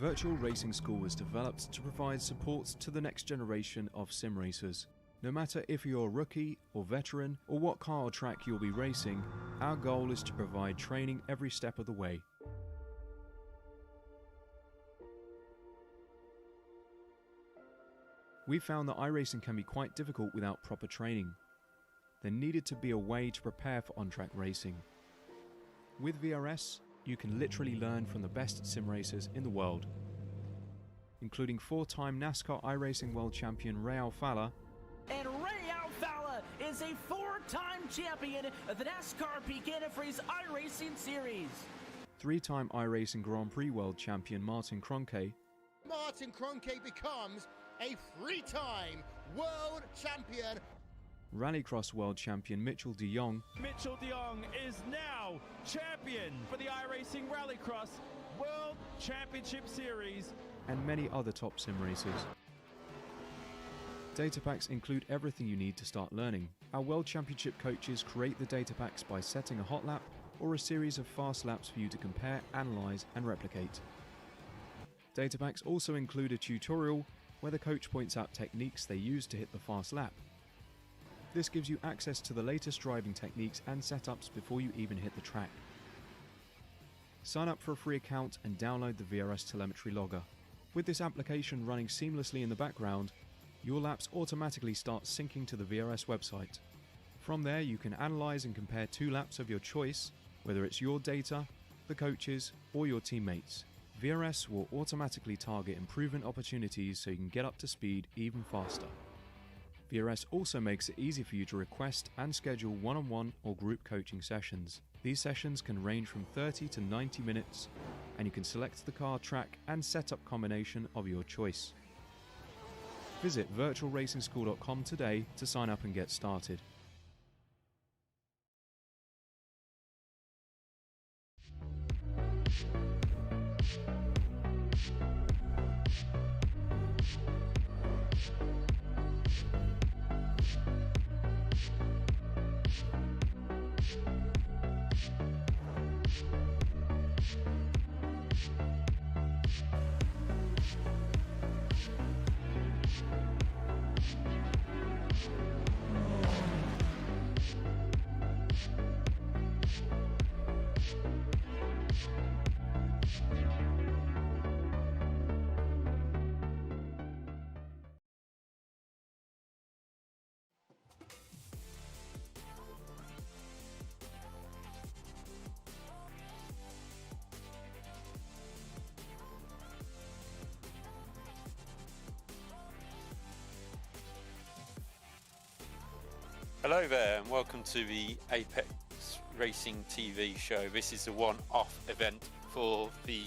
Virtual Racing School was developed to provide support to the next generation of sim racers. No matter if you're a rookie or veteran or what car or track you'll be racing, our goal is to provide training every step of the way. We found that iRacing can be quite difficult without proper training. There needed to be a way to prepare for on-track racing. With VRS, you can literally learn from the best sim racers in the world, including 4-time NASCAR iRacing World Champion Ray Alfalla. And Ray Alfalla is a 4-time champion of the NASCAR Peak Antifreeze iRacing Series. 3-time iRacing Grand Prix World Champion Martin Kroenke. Martin Kroenke becomes a 3-time world champion. Rallycross World Champion Mitchell de Jong. Mitchell de Jong is now champion for the iRacing Rallycross World Championship Series. And many other top sim racers. Data packs include everything you need to start learning. Our World Championship coaches create the data packs by setting a hot lap or a series of fast laps for you to compare, analyze, and replicate. Data packs also include a tutorial where the coach points out techniques they use to hit the fast lap. This gives you access to the latest driving techniques and setups before you even hit the track. Sign up for a free account and download the VRS telemetry logger. With this application running seamlessly in the background, your laps automatically start syncing to the VRS website. From there, you can analyze and compare 2 laps of your choice, whether it's your data, the coaches, or your teammates. VRS will automatically target improvement opportunities so you can get up to speed even faster. VRS also makes it easy for you to request and schedule one-on-one or group coaching sessions. These sessions can range from 30 to 90 minutes, and you can select the car, track, and setup combination of your choice. Visit virtualracingschool.com today to sign up and get started. Hello there and welcome to the Apex Racing TV show. This is a one-off event for the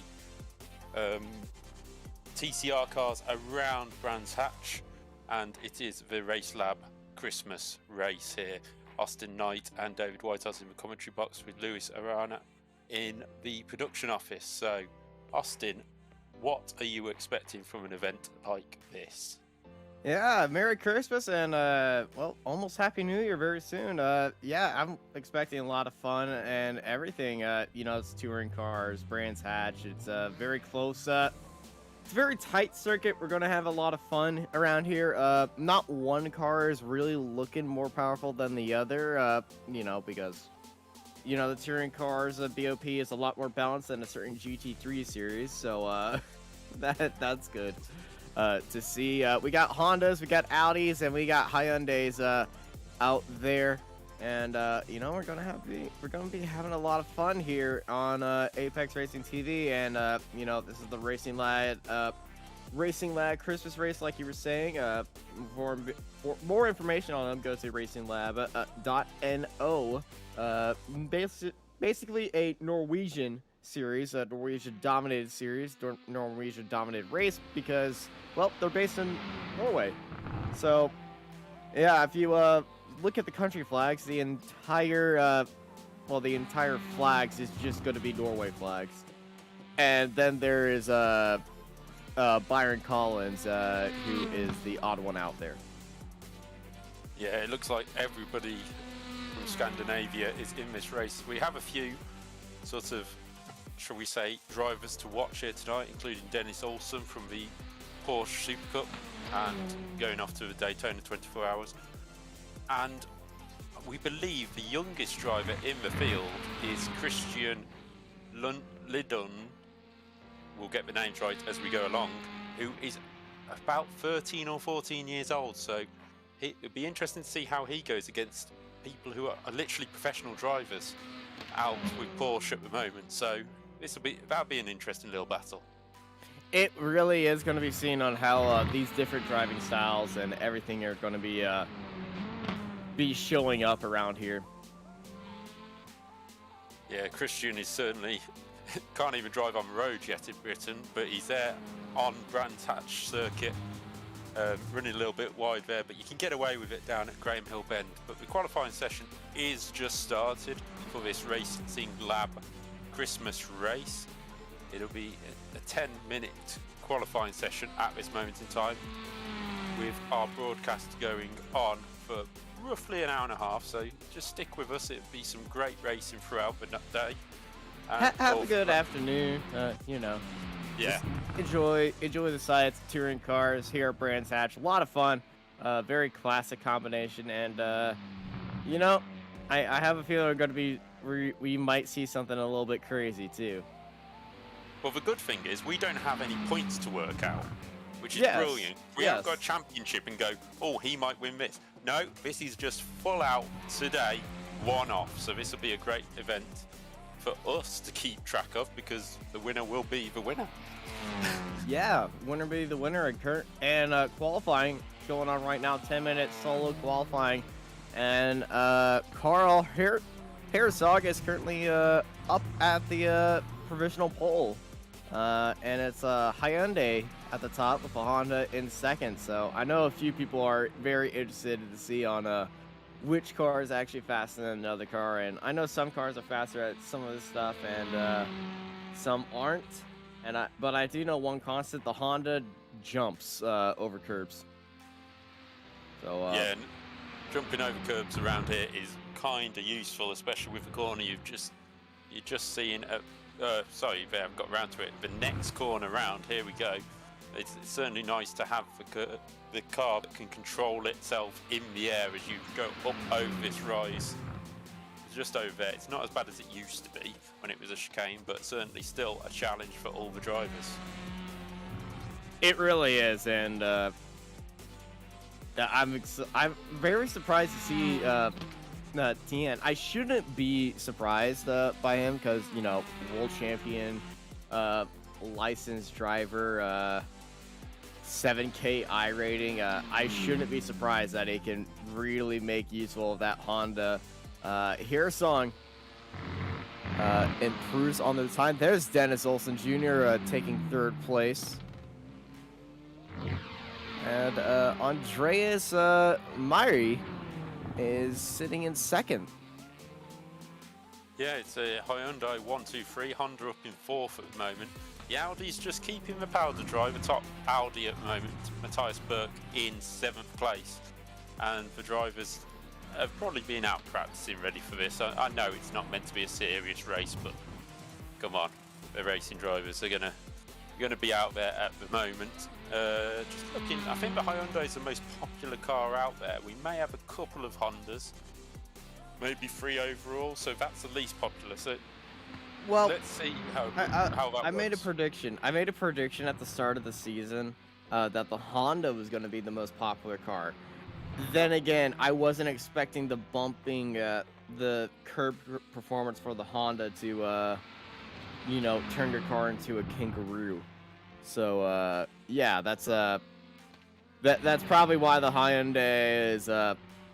TCR cars around Brands Hatch, and it is the RacingLab Christmas race here. Austin Knight and David Whitehouse in the commentary box with Lewis Arana in the production office. So, Austin, what are you expecting from an event like this? Yeah, Merry Christmas and, well, almost Happy New Year very soon. Yeah, I'm expecting a lot of fun and everything. You know, it's touring cars, Brands Hatch. It's very close. It's a very tight circuit. We're going to have a lot of fun around here. Not one car is really looking more powerful than the other, you know, because, you know, the touring cars, BOP is a lot more balanced than a certain GT3 series. So, that's good. To see. We got Hondas, we got Audis, and we got Hyundais out there, and you know, we're gonna be having a lot of fun here on Apex Racing TV, and you know, this is the RacingLab Christmas race, like you were saying. For more information on them, go to RacingLab.no. Basically a Norwegian series, a Norwegian-dominated series, Norwegian-dominated race, because, well, they're based in Norway. So, yeah, if you look at the country flags, the entire flags is just going to be Norway flags. And then there is Byron Collins, who is the odd one out there. Yeah, it looks like everybody from Scandinavia is in this race. We have a few sort of shall we say, drivers to watch here tonight, including Dennis Olsen from the Porsche Super Cup and going off to the Daytona 24 Hours. And we believe the youngest driver in the field is Christian Lidon. We'll get the names right as we go along, who is about 13 or 14 years old. So it'd be interesting to see how he goes against people who are literally professional drivers out with Porsche at the moment. So that'll be an interesting little battle. It really is going to be seen on how these different driving styles and everything are going to be showing up around here. Yeah, Christian is certainly can't even drive on the road yet in Britain, but he's there on Brands Hatch circuit, running a little bit wide there, but you can get away with it down at Graham Hill Bend. But the qualifying session is just started for this Racing Lab Christmas race. It'll be a 10-minute qualifying session at this moment in time, with our broadcast going on for roughly an hour and a half, so just stick with us. It'll be some great racing throughout the day. Have a good afternoon, you know. Yeah. Enjoy the sights, touring cars here at Brands Hatch. A lot of fun, very classic combination, and you know, I have a feeling we're going to be we might see something a little bit crazy too. Well, the good thing is we don't have any points to work out, which is brilliant. We haven't got a championship and go, oh, he might win this. No, this is just full out today, one-off. So this will be a great event for us to keep track of, because the winner will be the winner. Yeah, winner be the winner. And qualifying going on right now, 10-minute solo qualifying. And Carl Herzog is currently up at the provisional pole. And it's Hyundai at the top with a Honda in second. So I know a few people are very interested to see on which car is actually faster than another car. And I know some cars are faster at some of this stuff and some aren't. But I do know one constant: the Honda jumps over curbs. So yeah, jumping over curbs around here is kind of useful, especially with the corner you're just seeing. Sorry, I haven't got around to it. The next corner round, here we go. It's certainly nice to have the car that can control itself in the air as you go up over this rise. Just over there. It's not as bad as it used to be when it was a chicane, but certainly still a challenge for all the drivers. It really is, and I'm very surprised to see Tien. I shouldn't be surprised by him because, you know, world champion, licensed driver, 7K iRating. I shouldn't be surprised that he can really make use of that Honda. Hersong improves on the time. There's Dennis Olsen Jr. Taking third place. And Andreas Myri is sitting in second. Yeah, it's a Hyundai 1-2-3, Honda up in fourth at the moment. The Audi's just keeping the powder dry, the top Audi at the moment. Matthias Burke in seventh place. And the drivers have probably been out practicing ready for this. I know it's not meant to be a serious race, but come on, the racing drivers are gonna be out there at the moment. Just looking, I think the Hyundai is the most popular car out there. We may have a couple of Hondas, maybe 3 overall, so that's the least popular. So well, let's see how that works. I made a prediction. I made a prediction at the start of the season that the Honda was going to be the most popular car. Then again, I wasn't expecting the bumping, the curb performance for the Honda to, you know, turn your car into a kangaroo. So yeah, that's probably why the Hyundai is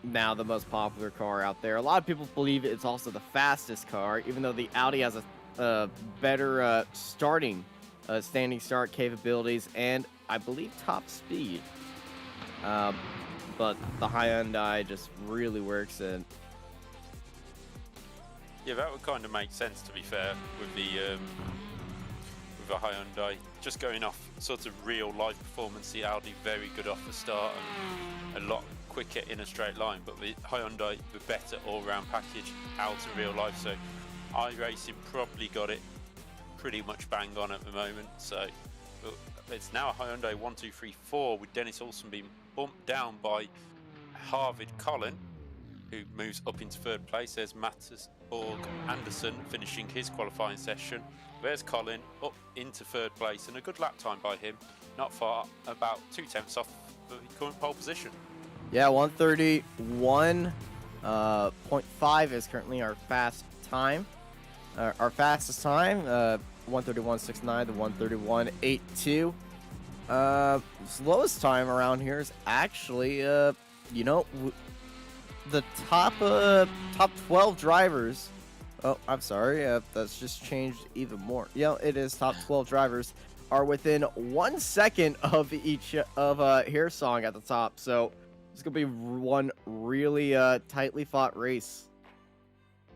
now the most popular car out there. A lot of people believe it's also the fastest car, even though the Audi has a better standing start capabilities and I believe top speed. But the Hyundai just really works in. Yeah, that would kind of make sense, to be fair, with the Hyundai. Just going off sort of real life performance, the Audi very good off the start and a lot quicker in a straight line, but the Hyundai the better all-round package out in real life. So iRacing probably got it pretty much bang on at the moment. So it's now a Hyundai 1, 2, 3, 4 with Dennis Olsen being bumped down by Harvid Collin, who moves up into third place. There's Mattis Borg Anderson finishing his qualifying session. There's Collin up into third place, and a good lap time by him, not far, about 2/10 off the current pole position. Yeah, 131.5 is currently our fast time. Our fastest time, 131.69 to 131.82. Slowest time around here is actually, the top 12 drivers. Oh, I'm sorry. That's just changed even more. Yeah, it is top 12 drivers are within 1 second of each of Hillsong at the top. So it's gonna be one really tightly fought race.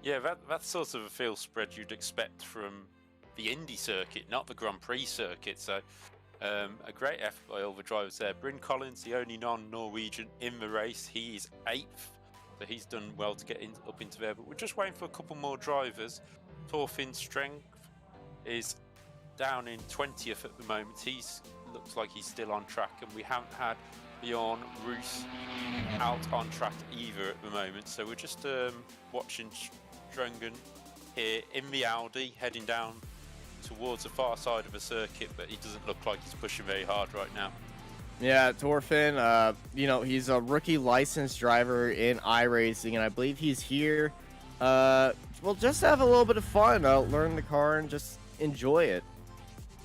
Yeah, that's sort of a field spread you'd expect from the Indy circuit, not the Grand Prix circuit. So a great effort by all the drivers there. Bryn Collins, the only non-Norwegian in the race, he is 8th. So he's done well to get up into there, but we're just waiting for a couple more drivers. Thorfinn Strength is down in 20th at the moment. Looks like he's still on track, and we haven't had Bjorn Roos out on track either at the moment. So we're just watching Strungen here in the Audi, heading down towards the far side of the circuit, but he doesn't look like he's pushing very hard right now. Yeah, Thorfinn, he's a rookie licensed driver in iRacing, and I believe he's here, just to have a little bit of fun, learn the car and just enjoy it.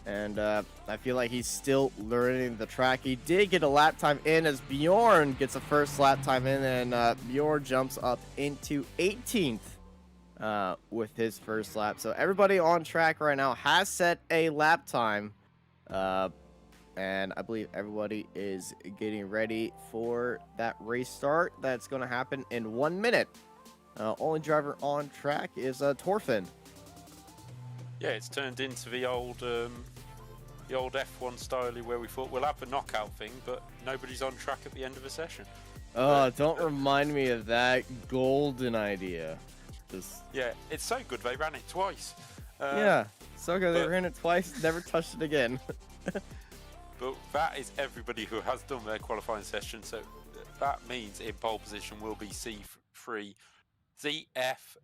And I feel like he's still learning the track. He did get a lap time in as Bjorn gets a first lap time in, and Bjorn jumps up into 18th with his first lap. So everybody on track right now has set a lap time. And I believe everybody is getting ready for that race start. That's going to happen in 1 minute. Only driver on track is Thorfinn. Yeah, it's turned into the old F1 style where we thought we'll have a knockout thing, but nobody's on track at the end of the session. Oh, don't remind me of that golden idea. Yeah, it's so good they ran it twice. Yeah, so good they ran it twice, never touched it again. But that is everybody who has done their qualifying session, so that means in pole position will be C3, ZF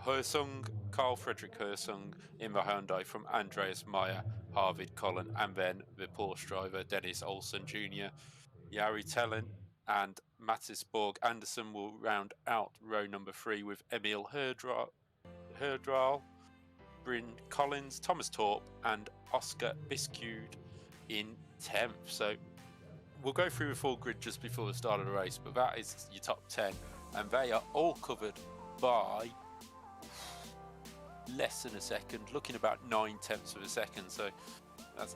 Hersung, Carl Frederick Hersung in the Hyundai from Andreas Meyer, Harvid Collin, and then the Porsche driver Dennis Olsen Jr. Jari Tellen and Mattis Borg Anderson will round out row number 3 with Emil Herdral, Bryn Collins, Thomas Torp, and Oscar Biscued in 10th. So we'll go through the full grid just before the start of the race, but that is your top 10, and they are all covered by less than a second, looking about 9/10 of a second. So that's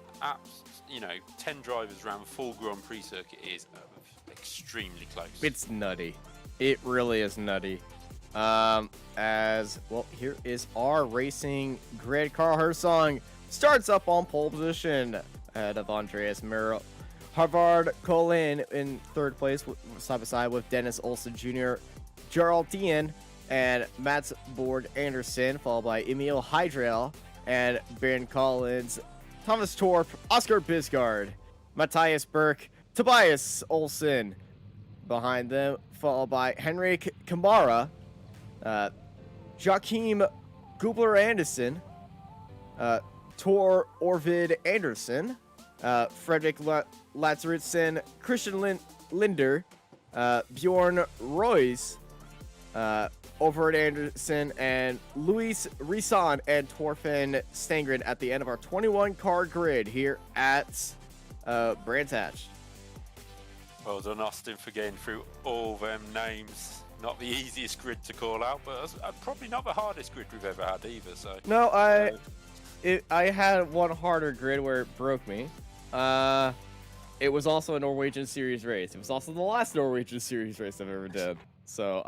10 drivers around the full Grand Prix circuit is extremely close. It's nutty. It really is nutty. As well, here is our racing grid. Carl Hersong starts up on pole position ahead of Andreas Miro. Harvard Collin in third place, side by side with Dennis Olsen Jr., Gerald Dien, and Mats Borg Anderson, followed by Emil Hydrell and Ben Collins, Thomas Torp, Oscar Bisgard, Matthias Burke, Tobias Olsen. Behind them, followed by Henrik Kamara, Joachim Gubler Anderson, Tor Orvid Anderson, Fredrik Lazaritsen, Christian Linder, Bjorn Royce, Overt Anderson, and Luis Rison and Thorfinn Stangren at the end of our 21-car grid here at Brands Hatch. Well done, Austin, for getting through all them names. Not the easiest grid to call out, but probably not the hardest grid we've ever had either. So no, I had one harder grid where it broke me. It was also a Norwegian Series race. It was also the last Norwegian Series race I've ever done. So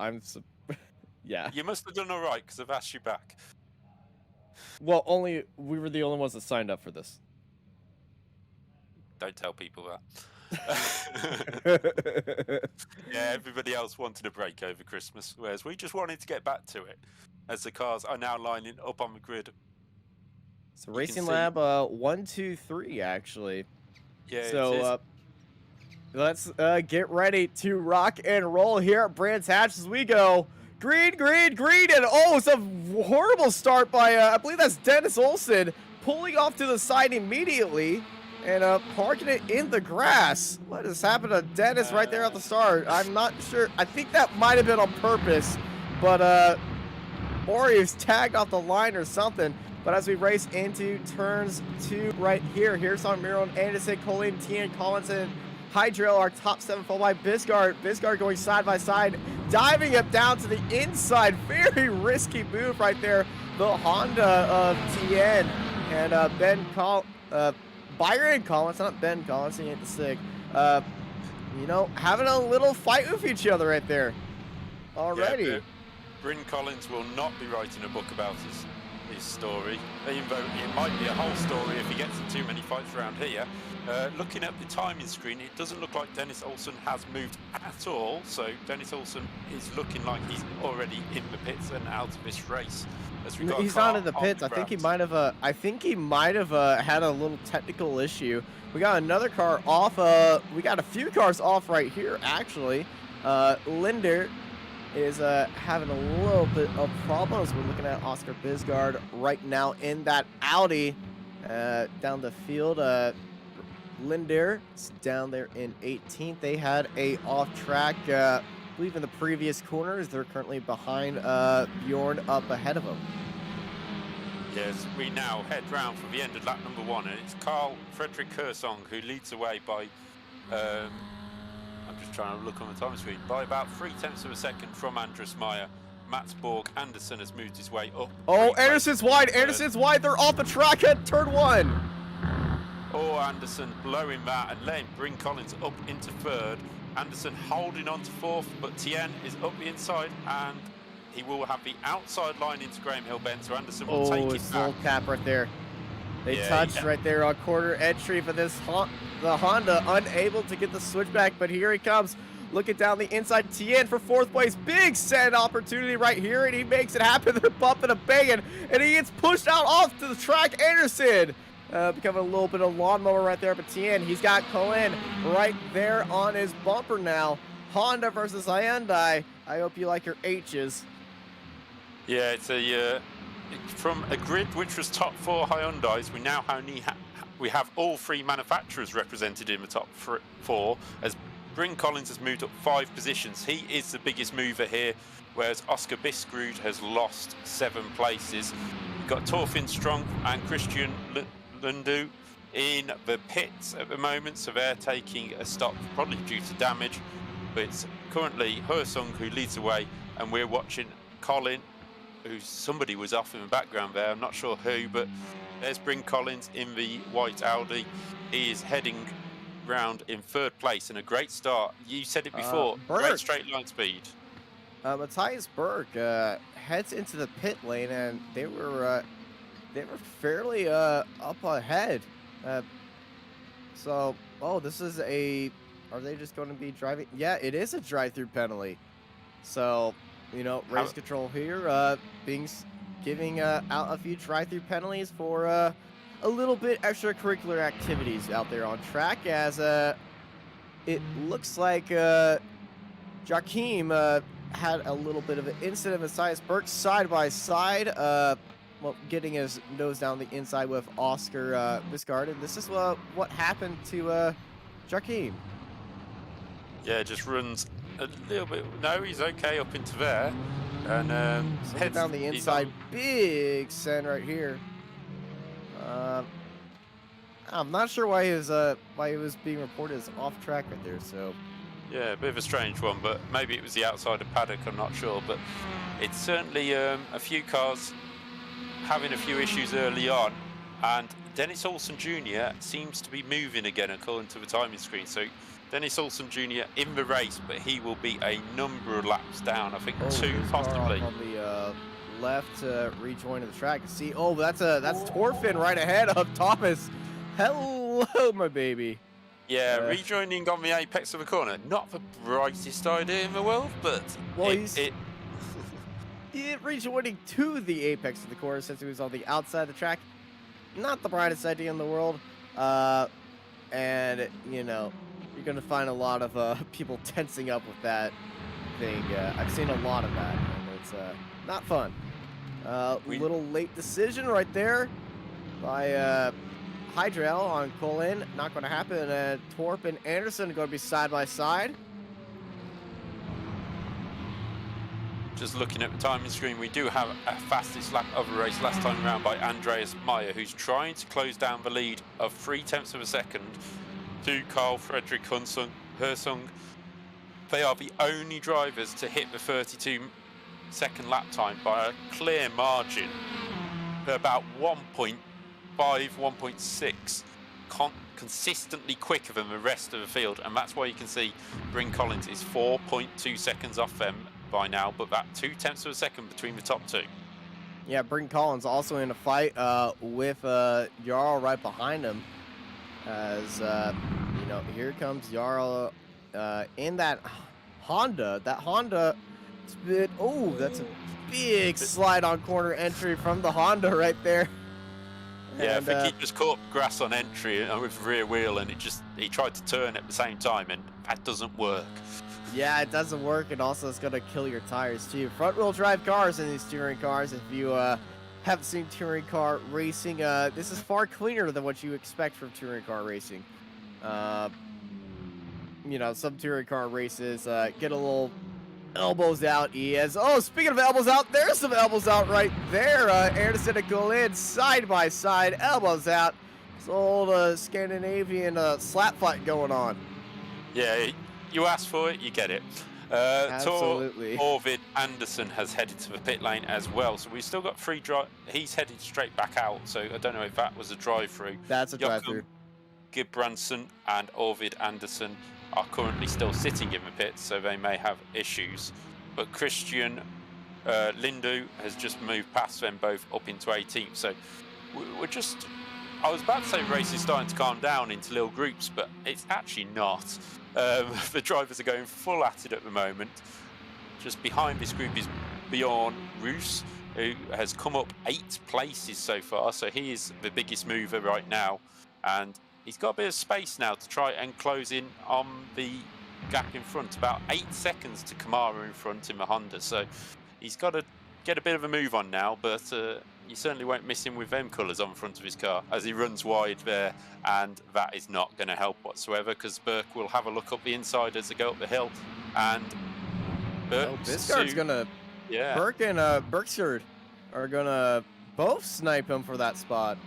yeah. You must have done all right because I've asked you back. Well, we were the only ones that signed up for this. Don't tell people that. Yeah, everybody else wanted a break over Christmas, whereas we just wanted to get back to it, as the cars are now lining up on the grid. So You can Racing see- Lab 1, 2, 3 actually. Yeah, it So is. let's get ready to rock and roll here at Brands Hatch as we go. Green, green, green, and oh, it's a horrible start by, I believe that's Dennis Olsen, pulling off to the side immediately and parking it in the grass. What has happened to Dennis right there at the start? I'm not sure. I think that might have been on purpose, but or he was tagged off the line or something. But as we race into turns 2 right here, here's on Miro, Anderson, Colleen, Tian, Collinson, Hydro, our top 7, followed by Bisgard. Bisgard going side by side, diving up down to the inside. Very risky move right there. The Honda of TN and Byron Collins, not Ben Collins, he ain't the sick. You know, having a little fight with each other right there already. Yeah, Bryn Collins will not be writing a book about his story, even though it might be a whole story if he gets in too many fights around here. Looking at the timing screen, it doesn't look like Dennis Olsen has moved at all, so Dennis Olsen is looking like he's already in the pits and out of this race. He's not in the pits. I think he might have had a little technical issue. We got another car off. We got a few cars off right here actually. Linder is having a little bit of problems. We're looking at Oscar Bisgard right now in that Audi down the field. Linder is down there in 18th. They had a off track, I believe in the previous corners. They're currently behind Bjorn up ahead of them. Yes, we now head round for the end of lap number 1, and it's Carl Frederick Kersong who leads the way by, I'm just trying to look on the time screen, by about 0.3 of a second from Andres Meyer. Mats Borg Anderson has moved his way up. Oh, Anderson's wide. Anderson's wide. They're off the track at turn 1. Oh, Anderson blowing that and letting Bryn Collins up into 3rd. Anderson holding on to 4th, but Tien is up the inside and he will have the outside line into Graham Hill Bend, so Anderson will take it it's back. little cap right there. They touched right there on quarter entry for this the Honda, unable to get the switchback, but here he comes. Looking down the inside, Tien for 4th place. Big set opportunity right here, and he makes it happen. They're bumping and banging, and he gets pushed out off to the track. Anderson becoming a little bit of lawnmower right there, but Tien, he's got Colin right there on his bumper now. Honda versus Hyundai. I hope you like your H's. Yeah, it's a from a grid which was top 4 Hyundais. We now we have all 3 manufacturers represented in the top 4, as Bryn Collins has moved up 5 positions. He is the biggest mover here, whereas Oscar Bisgrud has lost 7 places. We've got Torfinn Strong and Christian Lundu in the pits at the moment, so they're taking a stop, probably due to damage. But it's currently Hersung who leads the way, and we're watching Colin, who somebody was off in the background there, I'm not sure who, but there's Bryn Collins in the white Audi. He is heading round in 3rd place, and a great start. You said it before, great straight line speed. Matthias Berg heads into the pit lane, and they were fairly up ahead. So, this is are they just going to be driving? Yeah, it is a drive-through penalty. So, you know, race control here, giving out a few drive-through penalties for a little bit extracurricular activities out there on track, as it looks like Joachim had a little bit of an incident with Matthias Berg side by side, getting his nose down the inside with Oscar Biscard, and this is what happened to Joachim. Yeah, just runs a little bit. No, he's okay up into there, and heads down the inside. Big send right here. I'm not sure why he was being reported as off track right there. So yeah, a bit of a strange one, but maybe it was the outside of paddock. I'm not sure, but it's certainly a few cars having a few issues early on, and Dennis Olsen Jr. seems to be moving again according to the timing screen. So Dennis Olsen Jr. in the race, but he will be a number of laps down. I think 2 possibly. On the left rejoin of the track. See, that's Torfinn right ahead of Thomas. Hello, my baby. Yeah, rejoining on the apex of the corner. Not the brightest idea in the world, but he's rejoining to the apex of the corner since he was on the outside of the track. not the brightest idea in the world. And, you know, you're going to find a lot of people tensing up with that thing. I've seen a lot of that, and it's not fun. Little late decision right there by Hydrail on Colin. Not going to happen. Torp and Anderson are going to be side by side. Just looking at the timing screen, we do have a fastest lap of a race last time around by Andreas Meyer, who's trying to close down the lead of 0.3 of a second to Carl Frederick Hersung. They are the only drivers to hit the 32-second lap time by a clear margin. They're about 1.5, 1.6 consistently quicker than the rest of the field, and that's why you can see Bryn Collins is 4.2 seconds off them by now, but that 0.2 of a second between the top two. Yeah, Bryn Collins also in a fight with Jarl right behind him. As you know, here comes Jarl in that Honda. That Honda, oh, that's a big slide on corner entry from the Honda right there. Yeah, And, I think he just caught grass on entry with the rear wheel, and he tried to turn at the same time, and that doesn't work. Yeah, it doesn't work, and also it's gonna kill your tires too. Front-wheel drive cars in these touring cars, if you haven't seen touring car racing, this is far cleaner than what you expect from touring car racing. You know, some touring car races get a little elbows out. Oh, speaking of elbows out, there's some elbows out right there. Anderson and Colin side by side, elbows out. It's old Scandinavian slap fight going on. Yeah, you asked for it, you get it. Absolutely. Orvid Anderson has headed to the pit lane as well, so we've still got 3 drive. He's headed straight back out, so I don't know if that was a drive-through. That's a drive-through. Gudbranson and Orvid Anderson are currently still sitting in the pits, so they may have issues. But Christian Lindu has just moved past them both up into 18th, so we're just. I was about to say the race is starting to calm down into little groups, but it's actually not. The drivers are going full at it at the moment. Just behind this group is Bjorn Roos, who has come up 8 places so far, so he is the biggest mover right now, and he's got a bit of space now to try and close in on the gap in front. About 8 seconds to Kamara in front in the Honda, so he's got to get a bit of a move on now, but you certainly won't miss him with them colours on front of his car as he runs wide there, and that is not going to help whatsoever because Burke will have a look up the inside as they go up the hill, and Biscard's gonna, yeah. Burke and Berkshire are gonna both snipe him for that spot.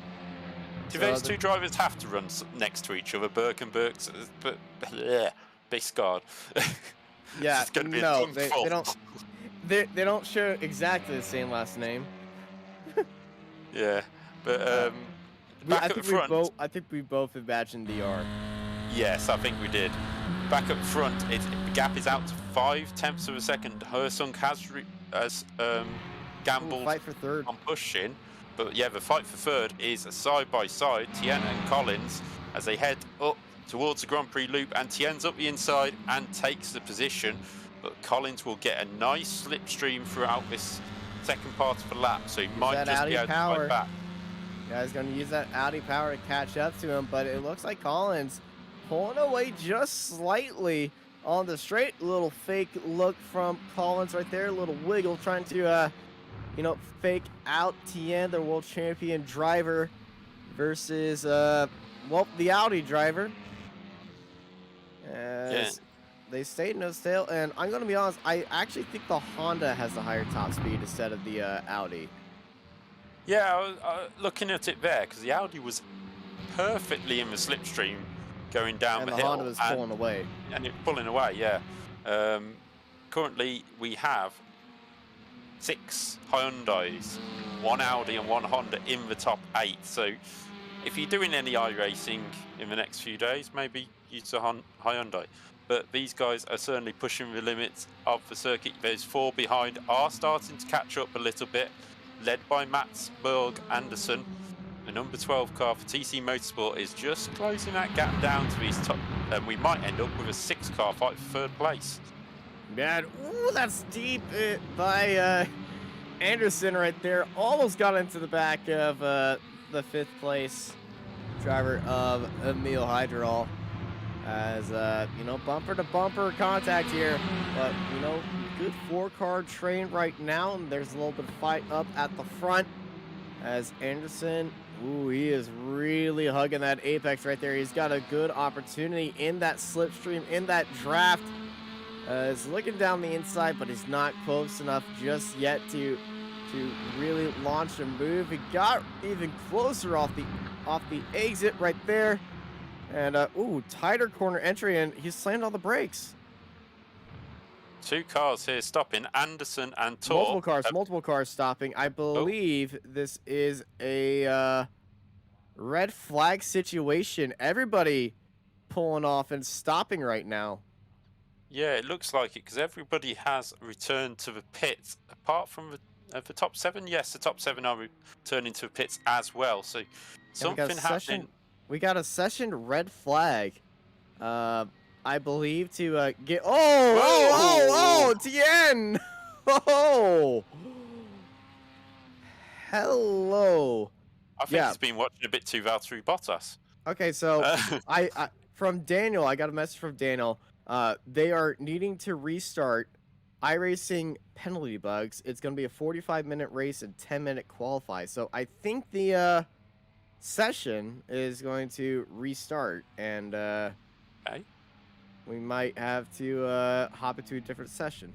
Do those two drivers have to run next to each other, Burke and Burke's? But Biscard. Yeah, no, they don't. They don't share exactly the same last name. Yeah, but back at the front. I think we both imagined DR. Yes, I think we did. Back up front, the gap is out to 0.5 of a second. Hersung has gambled fight for third on pushing, but yeah, the fight for third is side by side. Tien and Collins as they head up towards the Grand Prix loop, and Tien's up the inside and takes the position, but Collins will get a nice slipstream throughout this second part of the lap, so he might just be able to fight back. Yeah, he's going to use that Audi power to catch up to him, but it looks like Collins pulling away just slightly on the straight. Little fake look from Collins right there, a little wiggle trying to, you know, fake out Tien, the world champion driver, versus, well, the Audi driver. They stayed no tail, and I'm going to be honest, I actually think the Honda has the higher top speed instead of the Audi. Yeah, I was looking at it there, because the Audi was perfectly in the slipstream going down the hill. And the Honda was pulling away. And it pulling away, yeah. Currently, we have 6 Hyundais, 1 Audi and 1 Honda in the top 8. So if you're doing any iRacing in the next few days, maybe use a Hyundai. But these guys are certainly pushing the limits of the circuit. Those 4 behind are starting to catch up a little bit, led by Mats Berg Anderson. The number 12 car for TC Motorsport is just closing that gap down to his top, and we might end up with a 6-car fight for 3rd place. Man, ooh, that's deep by Anderson right there. Almost got into the back of the 5th place driver of Emil Hydrol. As, bumper to bumper contact here. But, good 4-car train right now. And there's a little bit of fight up at the front. As Anderson, he is really hugging that apex right there. He's got a good opportunity in that slipstream, in that draft. He's looking down the inside, but he's not close enough just yet to really launch and move. He got even closer off the exit right there. And, tighter corner entry, and he slammed on the brakes. 2 cars here stopping, Anderson and Tor. Multiple cars stopping. I believe this is a red flag situation. Everybody pulling off and stopping right now. Yeah, it looks like it, because everybody has returned to the pits, apart from the top 7. Yes, the top 7 are returning to the pits as well. So something happening. We got a session red flag. I believe to get. Tien! Oh! Hello. I think he's been watching a bit too Valtteri Bottas. Okay, so I from Daniel, I got a message from Daniel. They are needing to restart iRacing penalty bugs. It's going to be a 45-minute race and 10-minute qualify. So I think the session is going to restart, and Okay. we might have to hop into a different session.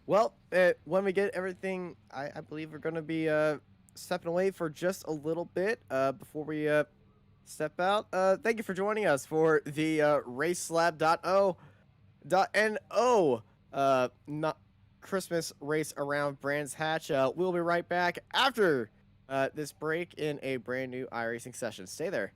Well, when we get everything, I believe we're going to be stepping away for just a little bit before we step out. Thank you for joining us for the RacingLab.no not Christmas race around Brands Hatch. We'll be right back after this break in a brand new iRacing session. Stay there.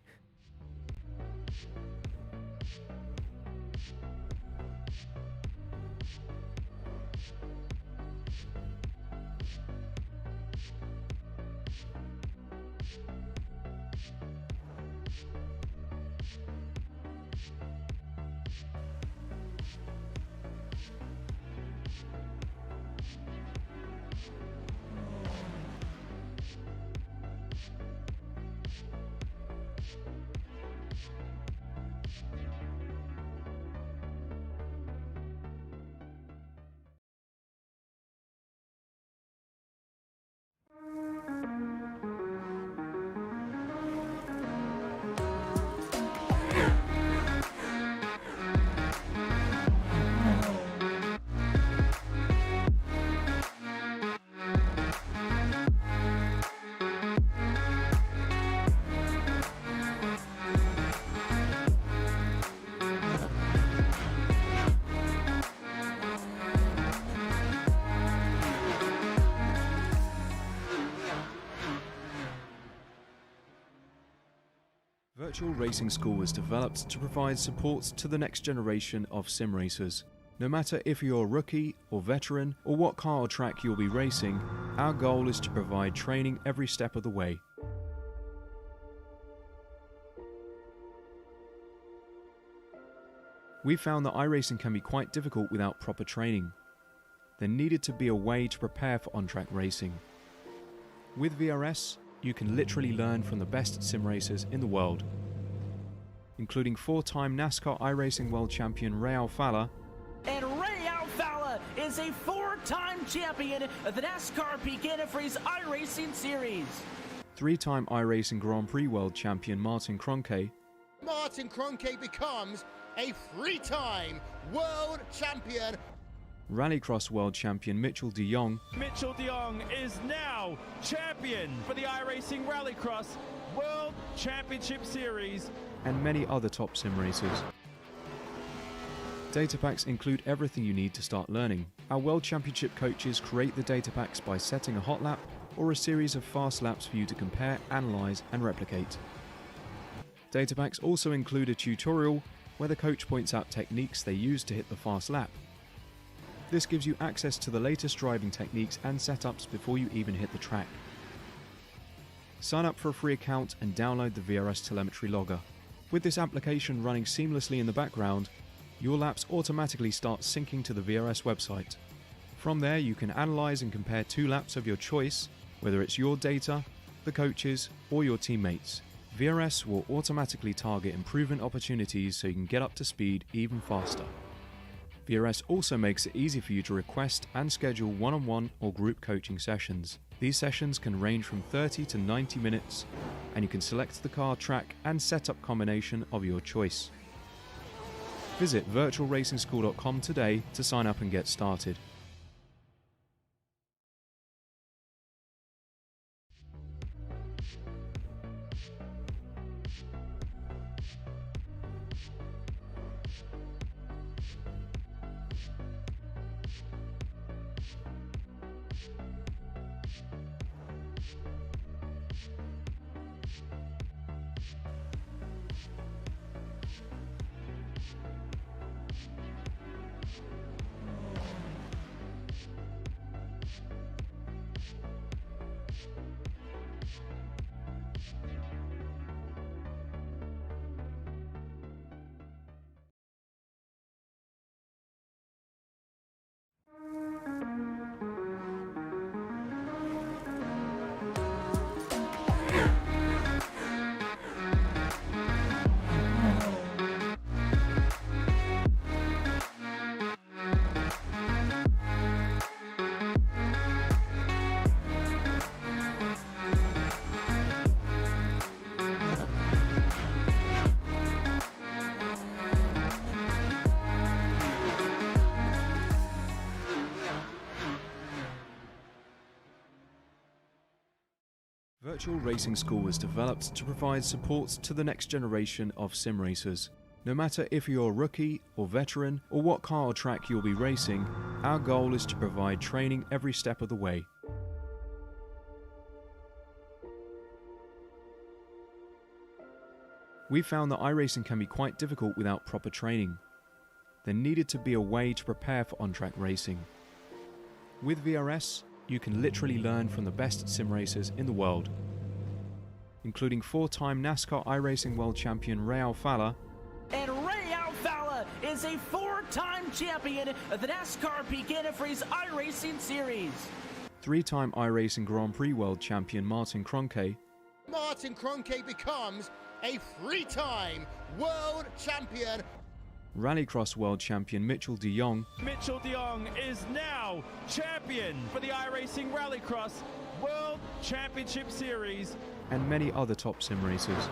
Virtual Racing School was developed to provide support to the next generation of sim racers. No matter if you're a rookie or veteran or what car or track you'll be racing, our goal is to provide training every step of the way. We found that iRacing can be quite difficult without proper training. There needed to be a way to prepare for on-track racing. With VRS, you can literally learn from the best sim racers in the world, including 4-time NASCAR iRacing World Champion Ray Alfala. And Ray Alfala is a 4-time champion of the NASCAR Peak Antifreeze iRacing Series. 3-time iRacing Grand Prix World Champion Martin Kroenke. Martin Kroenke becomes a 3-time world champion. Rallycross World Champion Mitchell de Jong. Mitchell de Jong is now champion for the iRacing Rallycross World Championship Series. And many other top sim racers. Data packs include everything you need to start learning. Our World Championship coaches create the data packs by setting a hot lap or a series of fast laps for you to compare, analyze, and replicate. Data packs also include a tutorial where the coach points out techniques they use to hit the fast lap. This gives you access to the latest driving techniques and setups before you even hit the track. Sign up for a free account and download the VRS telemetry logger. With this application running seamlessly in the background, your laps automatically start syncing to the VRS website. From there, you can analyze and compare 2 laps of your choice, whether it's your data, the coaches, or your teammates. VRS will automatically target improvement opportunities so you can get up to speed even faster. VRS also makes it easy for you to request and schedule one-on-one or group coaching sessions. These sessions can range from 30 to 90 minutes, and you can select the car, track, and setup combination of your choice. Visit virtualracingschool.com today to sign up and get started. Virtual Racing School was developed to provide support to the next generation of sim racers. No matter if you're a rookie or veteran or what car or track you'll be racing, our goal is to provide training every step of the way. We found that iRacing can be quite difficult without proper training. There needed to be a way to prepare for on-track racing. With VRS, you can literally learn from the best sim racers in the world, including 4-time NASCAR iRacing World Champion Ray Alfala. And Ray Alfala is a 4-time champion of the NASCAR Peak Antifreeze iRacing Series. 3-time iRacing Grand Prix World Champion Martin Kroenke. Martin Kroenke becomes a 3-time world champion. Rallycross World Champion Mitchell de Jong. Mitchell de Jong is now champion for the iRacing Rallycross World Championship Series. And many other top sim racers.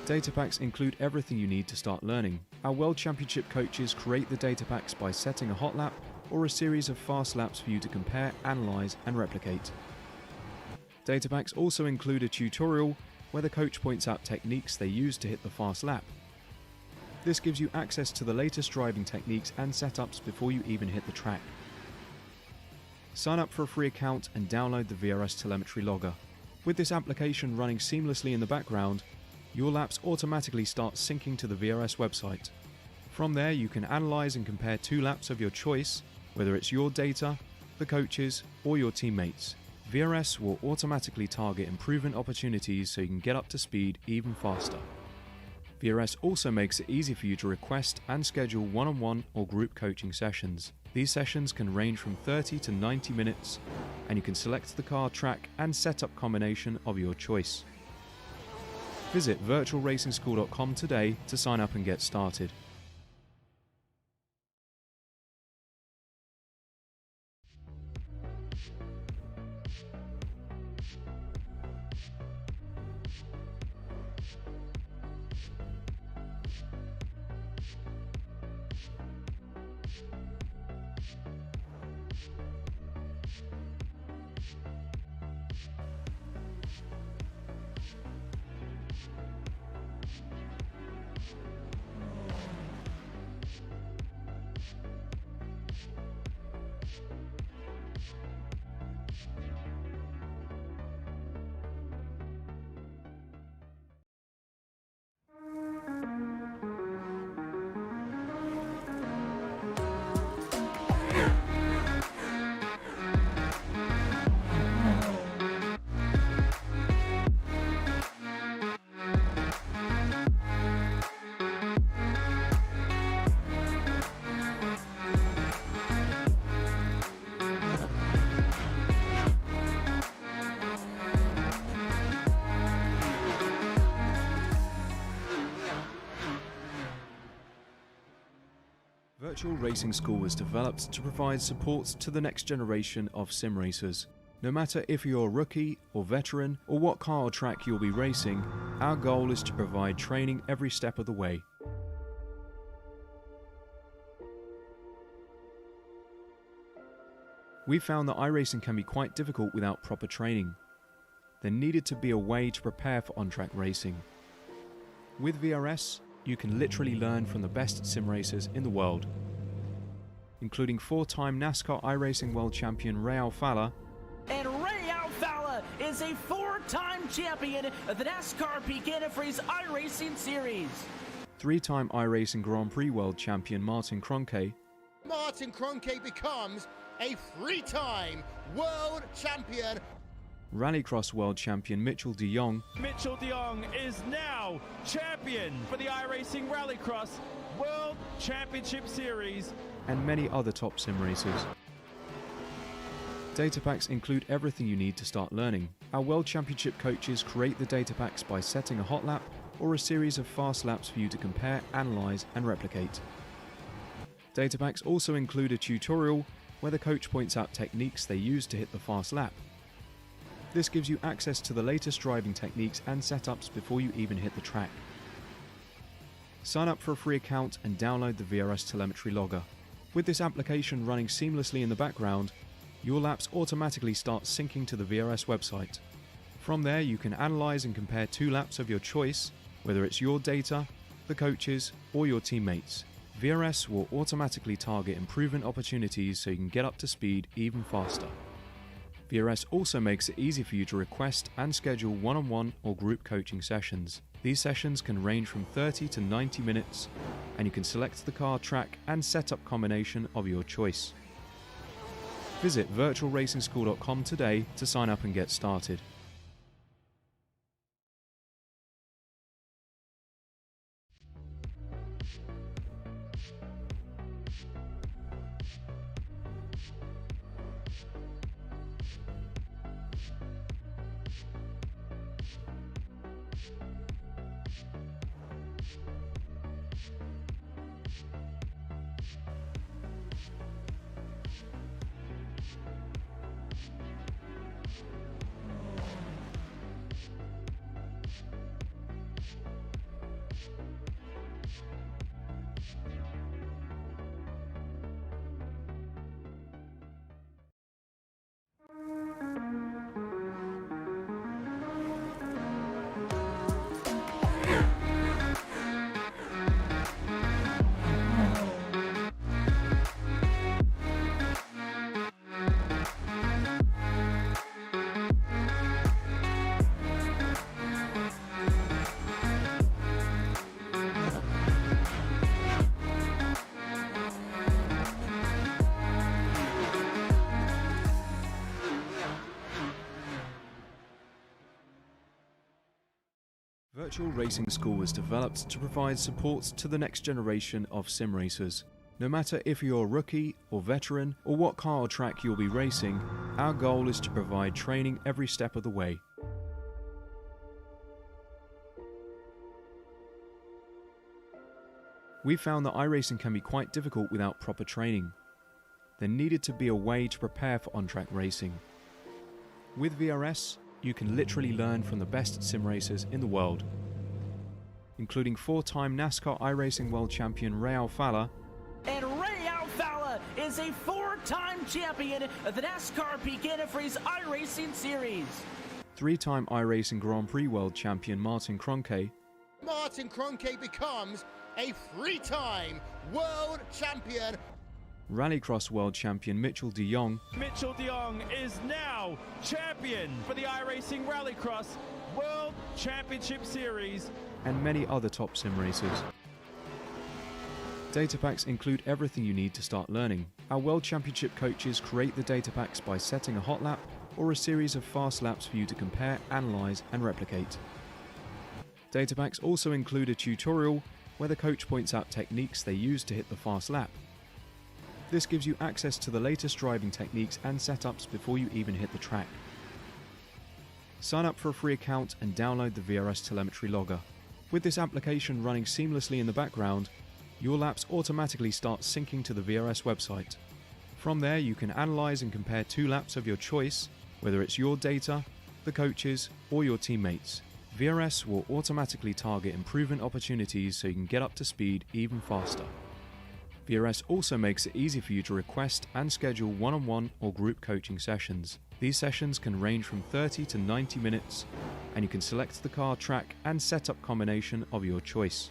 Data packs include everything you need to start learning. Our World Championship coaches create the data packs by setting a hot lap or a series of fast laps for you to compare, analyze, and replicate. Data packs also include a tutorial where the coach points out techniques they use to hit the fast lap. This gives you access to the latest driving techniques and setups before you even hit the track. Sign up for a free account and download the VRS telemetry logger. With this application running seamlessly in the background, your laps automatically start syncing to the VRS website. From there, you can analyze and compare 2 laps of your choice, whether it's your data, the coaches, or your teammates. VRS will automatically target improvement opportunities so you can get up to speed even faster. VRS also makes it easy for you to request and schedule one-on-one or group coaching sessions. These sessions can range from 30 to 90 minutes, and you can select the car, track, and setup combination of your choice. Visit virtualracingschool.com today to sign up and get started. Virtual Racing School was developed to provide support to the next generation of sim racers. No matter if you're a rookie or veteran or what car or track you'll be racing, our goal is to provide training every step of the way. We found that iRacing can be quite difficult without proper training. There needed to be a way to prepare for on-track racing. With VRS, you can literally learn from the best sim racers in the world, including 4-time NASCAR iRacing World Champion Ray Alfala. And Ray Alfala is a 4-time champion of the NASCAR Peak Antifreeze iRacing Series. 3-time iRacing Grand Prix World Champion Martin Kroenke. Martin Kroenke becomes a 3-time world champion. Rallycross World Champion Mitchell de Jong. Mitchell de Jong is now champion for the iRacing Rallycross World Championship Series. And many other top sim racers. Data packs include everything you need to start learning. Our World Championship coaches create the data packs by setting a hot lap or a series of fast laps for you to compare, analyze, and replicate. Data packs also include a tutorial where the coach points out techniques they use to hit the fast lap. This gives you access to the latest driving techniques and setups before you even hit the track. Sign up for a free account and download the VRS telemetry logger. With this application running seamlessly in the background, your laps automatically start syncing to the VRS website. From there, you can analyze and compare 2 laps of your choice, whether it's your data, the coaches, or your teammates. VRS will automatically target improvement opportunities so you can get up to speed even faster. VRS also makes it easy for you to request and schedule one-on-one or group coaching sessions. These sessions can range from 30 to 90 minutes, and you can select the car, track, and setup combination of your choice. Visit virtualracingschool.com today to sign up and get started. Virtual Racing School was developed to provide support to the next generation of sim racers. No matter if you're a rookie or veteran or what car or track you'll be racing, our goal is to provide training every step of the way. We found that iRacing can be quite difficult without proper training. There needed to be a way to prepare for on-track racing. With VRS, you can literally learn from the best sim racers in the world, including 4-time NASCAR iRacing World Champion Ray Alfala. And Ray Alfala is a 4-time champion of the NASCAR Peak Antifreeze iRacing Series. 3-time iRacing Grand Prix World Champion Martin Kroenke. Martin Kroenke becomes a 3-time world champion. Rallycross World Champion Mitchell de Jong. Mitchell de Jong is now champion for the iRacing Rallycross World Championship Series. And many other top sim racers. Data packs include everything you need to start learning. Our World Championship coaches create the data packs by setting a hot lap or a series of fast laps for you to compare, analyze, and replicate. Data packs also include a tutorial where the coach points out techniques they use to hit the fast lap. This gives you access to the latest driving techniques and setups before you even hit the track. Sign up for a free account and download the VRS telemetry logger. With this application running seamlessly in the background, your laps automatically start syncing to the VRS website. From there, you can analyze and compare 2 laps of your choice, whether it's your data, the coaches, or your teammates. VRS will automatically target improvement opportunities so you can get up to speed even faster. VRS also makes it easy for you to request and schedule one-on-one or group coaching sessions. These sessions can range from 30 to 90 minutes, and you can select the car, track, and setup combination of your choice.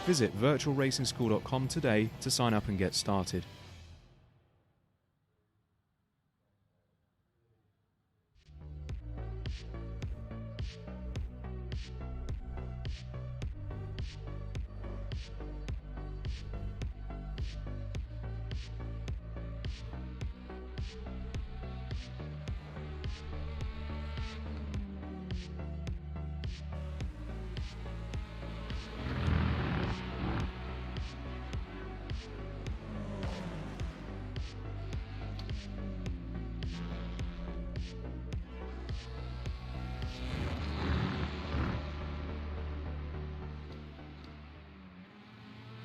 Visit virtualracingschool.com today to sign up and get started.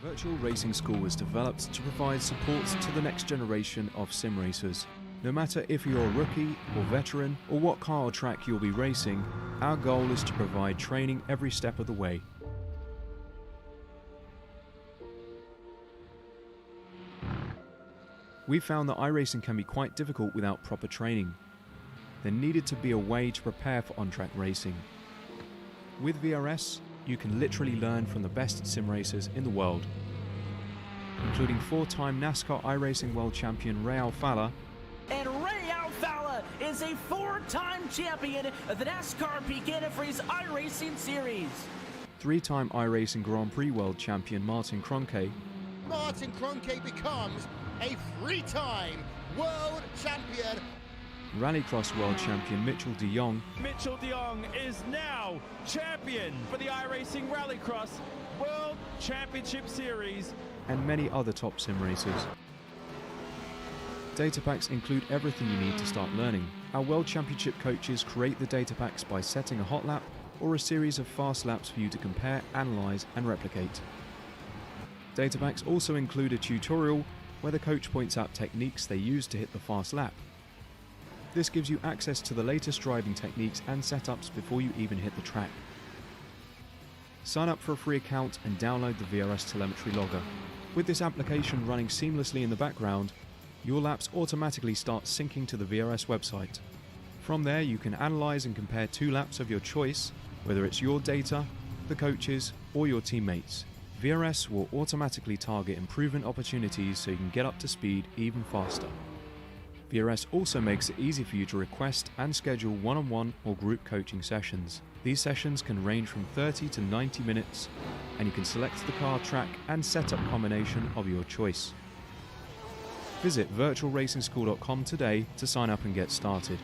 Virtual Racing School was developed to provide support to the next generation of sim racers. No matter if you're a rookie or veteran or what car or track you'll be racing, our goal is to provide training every step of the way. We found that iRacing can be quite difficult without proper training. There needed to be a way to prepare for on-track racing. With VRS, you can literally learn from the best sim racers in the world, including 4-time NASCAR iRacing World Champion Ray Alfala. And Ray Alfala is a 4-time champion of the NASCAR Peak Antifreeze iRacing Series. 3-time iRacing Grand Prix World Champion Martin Kroenke. Martin Kroenke becomes a 3-time world champion. Rallycross World Champion Mitchell de Jong. Mitchell de Jong is now champion for the iRacing Rallycross World Championship Series. And many other top sim racers. Data packs include everything you need to start learning. Our World Championship coaches create the data packs by setting a hot lap or a series of fast laps for you to compare, analyze, and replicate. Data packs also include a tutorial where the coach points out techniques they use to hit the fast lap. This gives you access to the latest driving techniques and setups before you even hit the track. Sign up for a free account and download the VRS telemetry logger. With this application running seamlessly in the background, your laps automatically start syncing to the VRS website. From there, you can analyze and compare 2 laps of your choice, whether it's your data, the coaches, or your teammates. VRS will automatically target improvement opportunities so you can get up to speed even faster. VRS also makes it easy for you to request and schedule one-on-one or group coaching sessions. These sessions can range from 30 to 90 minutes, and you can select the car, track, and setup combination of your choice. Visit virtualracingschool.com today to sign up and get started.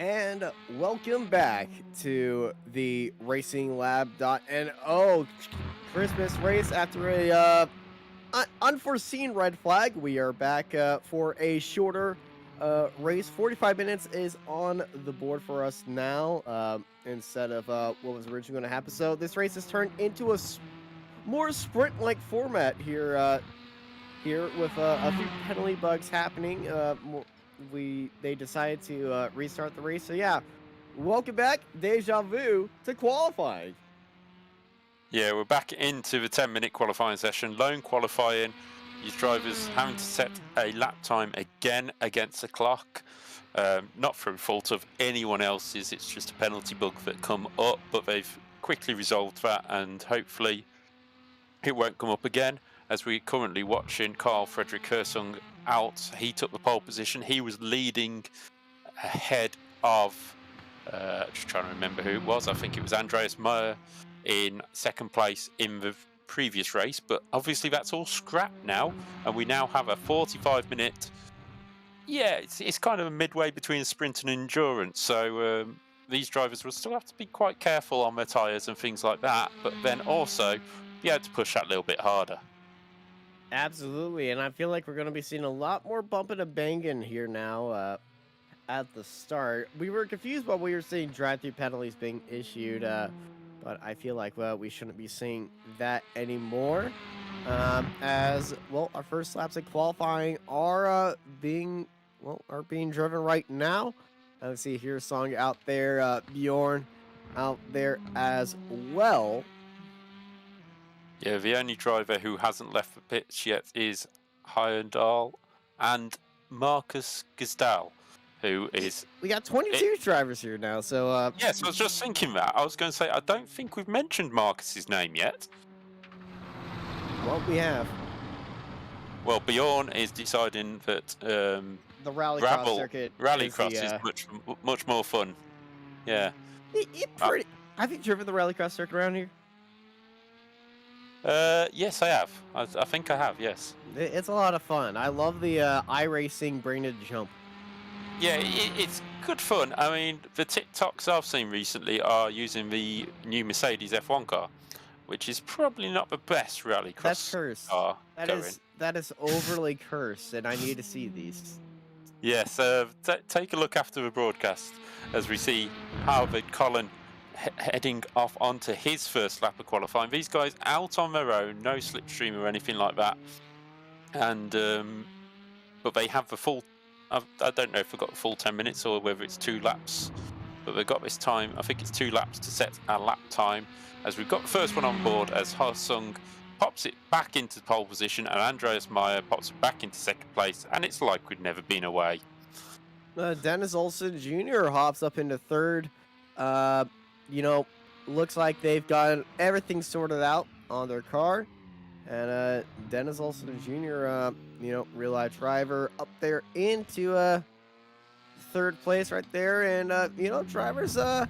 And welcome back to the RacingLab.no Christmas race. After a unforeseen red flag, we are back for a shorter race. 45 minutes is on the board for us now, instead of what was originally going to happen. So this race has turned into a more sprint-like format here. Here with a few penalty bugs happening. They decided to restart the race. So yeah, welcome back, deja vu, to qualifying. Yeah, we're back into the 10-minute qualifying session. Lone qualifying. Your drivers having to set a lap time again against the clock. Not through fault of anyone else's, it's just a penalty bug that come up, but they've quickly resolved that, and hopefully it won't come up again. As we're currently watching Carl Frederick Hersung out, he took the pole position. He was leading ahead of, just trying to remember who it was, I think it was Andreas Meyer in second place in the previous race, but obviously that's all scrapped now, and we now have a 45-minute. Yeah, it's kind of a midway between sprint and endurance, so these drivers will still have to be quite careful on their tyres and things like that, but then also be able to push that little bit harder. Absolutely, and I feel like we're going to be seeing a lot more bumping and banging here now at the start. We were confused while we were seeing drive-through penalties being issued, but I feel like, well, we shouldn't be seeing that anymore. As, well, our first laps of qualifying are being driven right now. Let's see, here's Song out there, Bjorn out there as well. Yeah, the only driver who hasn't left the pits yet is Hyundai and Marcus Gisdal, who is... We got 22 drivers here now, so... Yes, I was just thinking that. I was going to say, I don't think we've mentioned Marcus's name yet. Well, we have. Well, Bjorn is deciding that The rallycross circuit is much more fun. Yeah. Have you driven the rallycross circuit around here? Yes, I have. I think I have, yes. It's a lot of fun. I love the iRacing brained jump. Yeah, it's good fun. I mean, the TikToks I've seen recently are using the new Mercedes F1 car, which is probably not the best rallycross That's cursed. car going. That is overly cursed, and I need to see these. Yes, take a look after the broadcast as we see Harvard Colin heading off onto his first lap of qualifying. These guys out on their own, no slipstream or anything like that, and but they have the full. I don't know if they've got the full 10 minutes or whether it's 2 laps, but they've got this time. I think it's 2 laps to set our lap time. As we've got the first one on board, as Harsung pops it back into pole position, and Andreas Meyer pops it back into second place, and it's like we'd never been away. Dennis Olsen Jr. hops up into third. You know, looks like they've got everything sorted out on their car. And Dennis Olsen Jr., you know, real life driver up there into third place right there. And, you know, drivers, I'm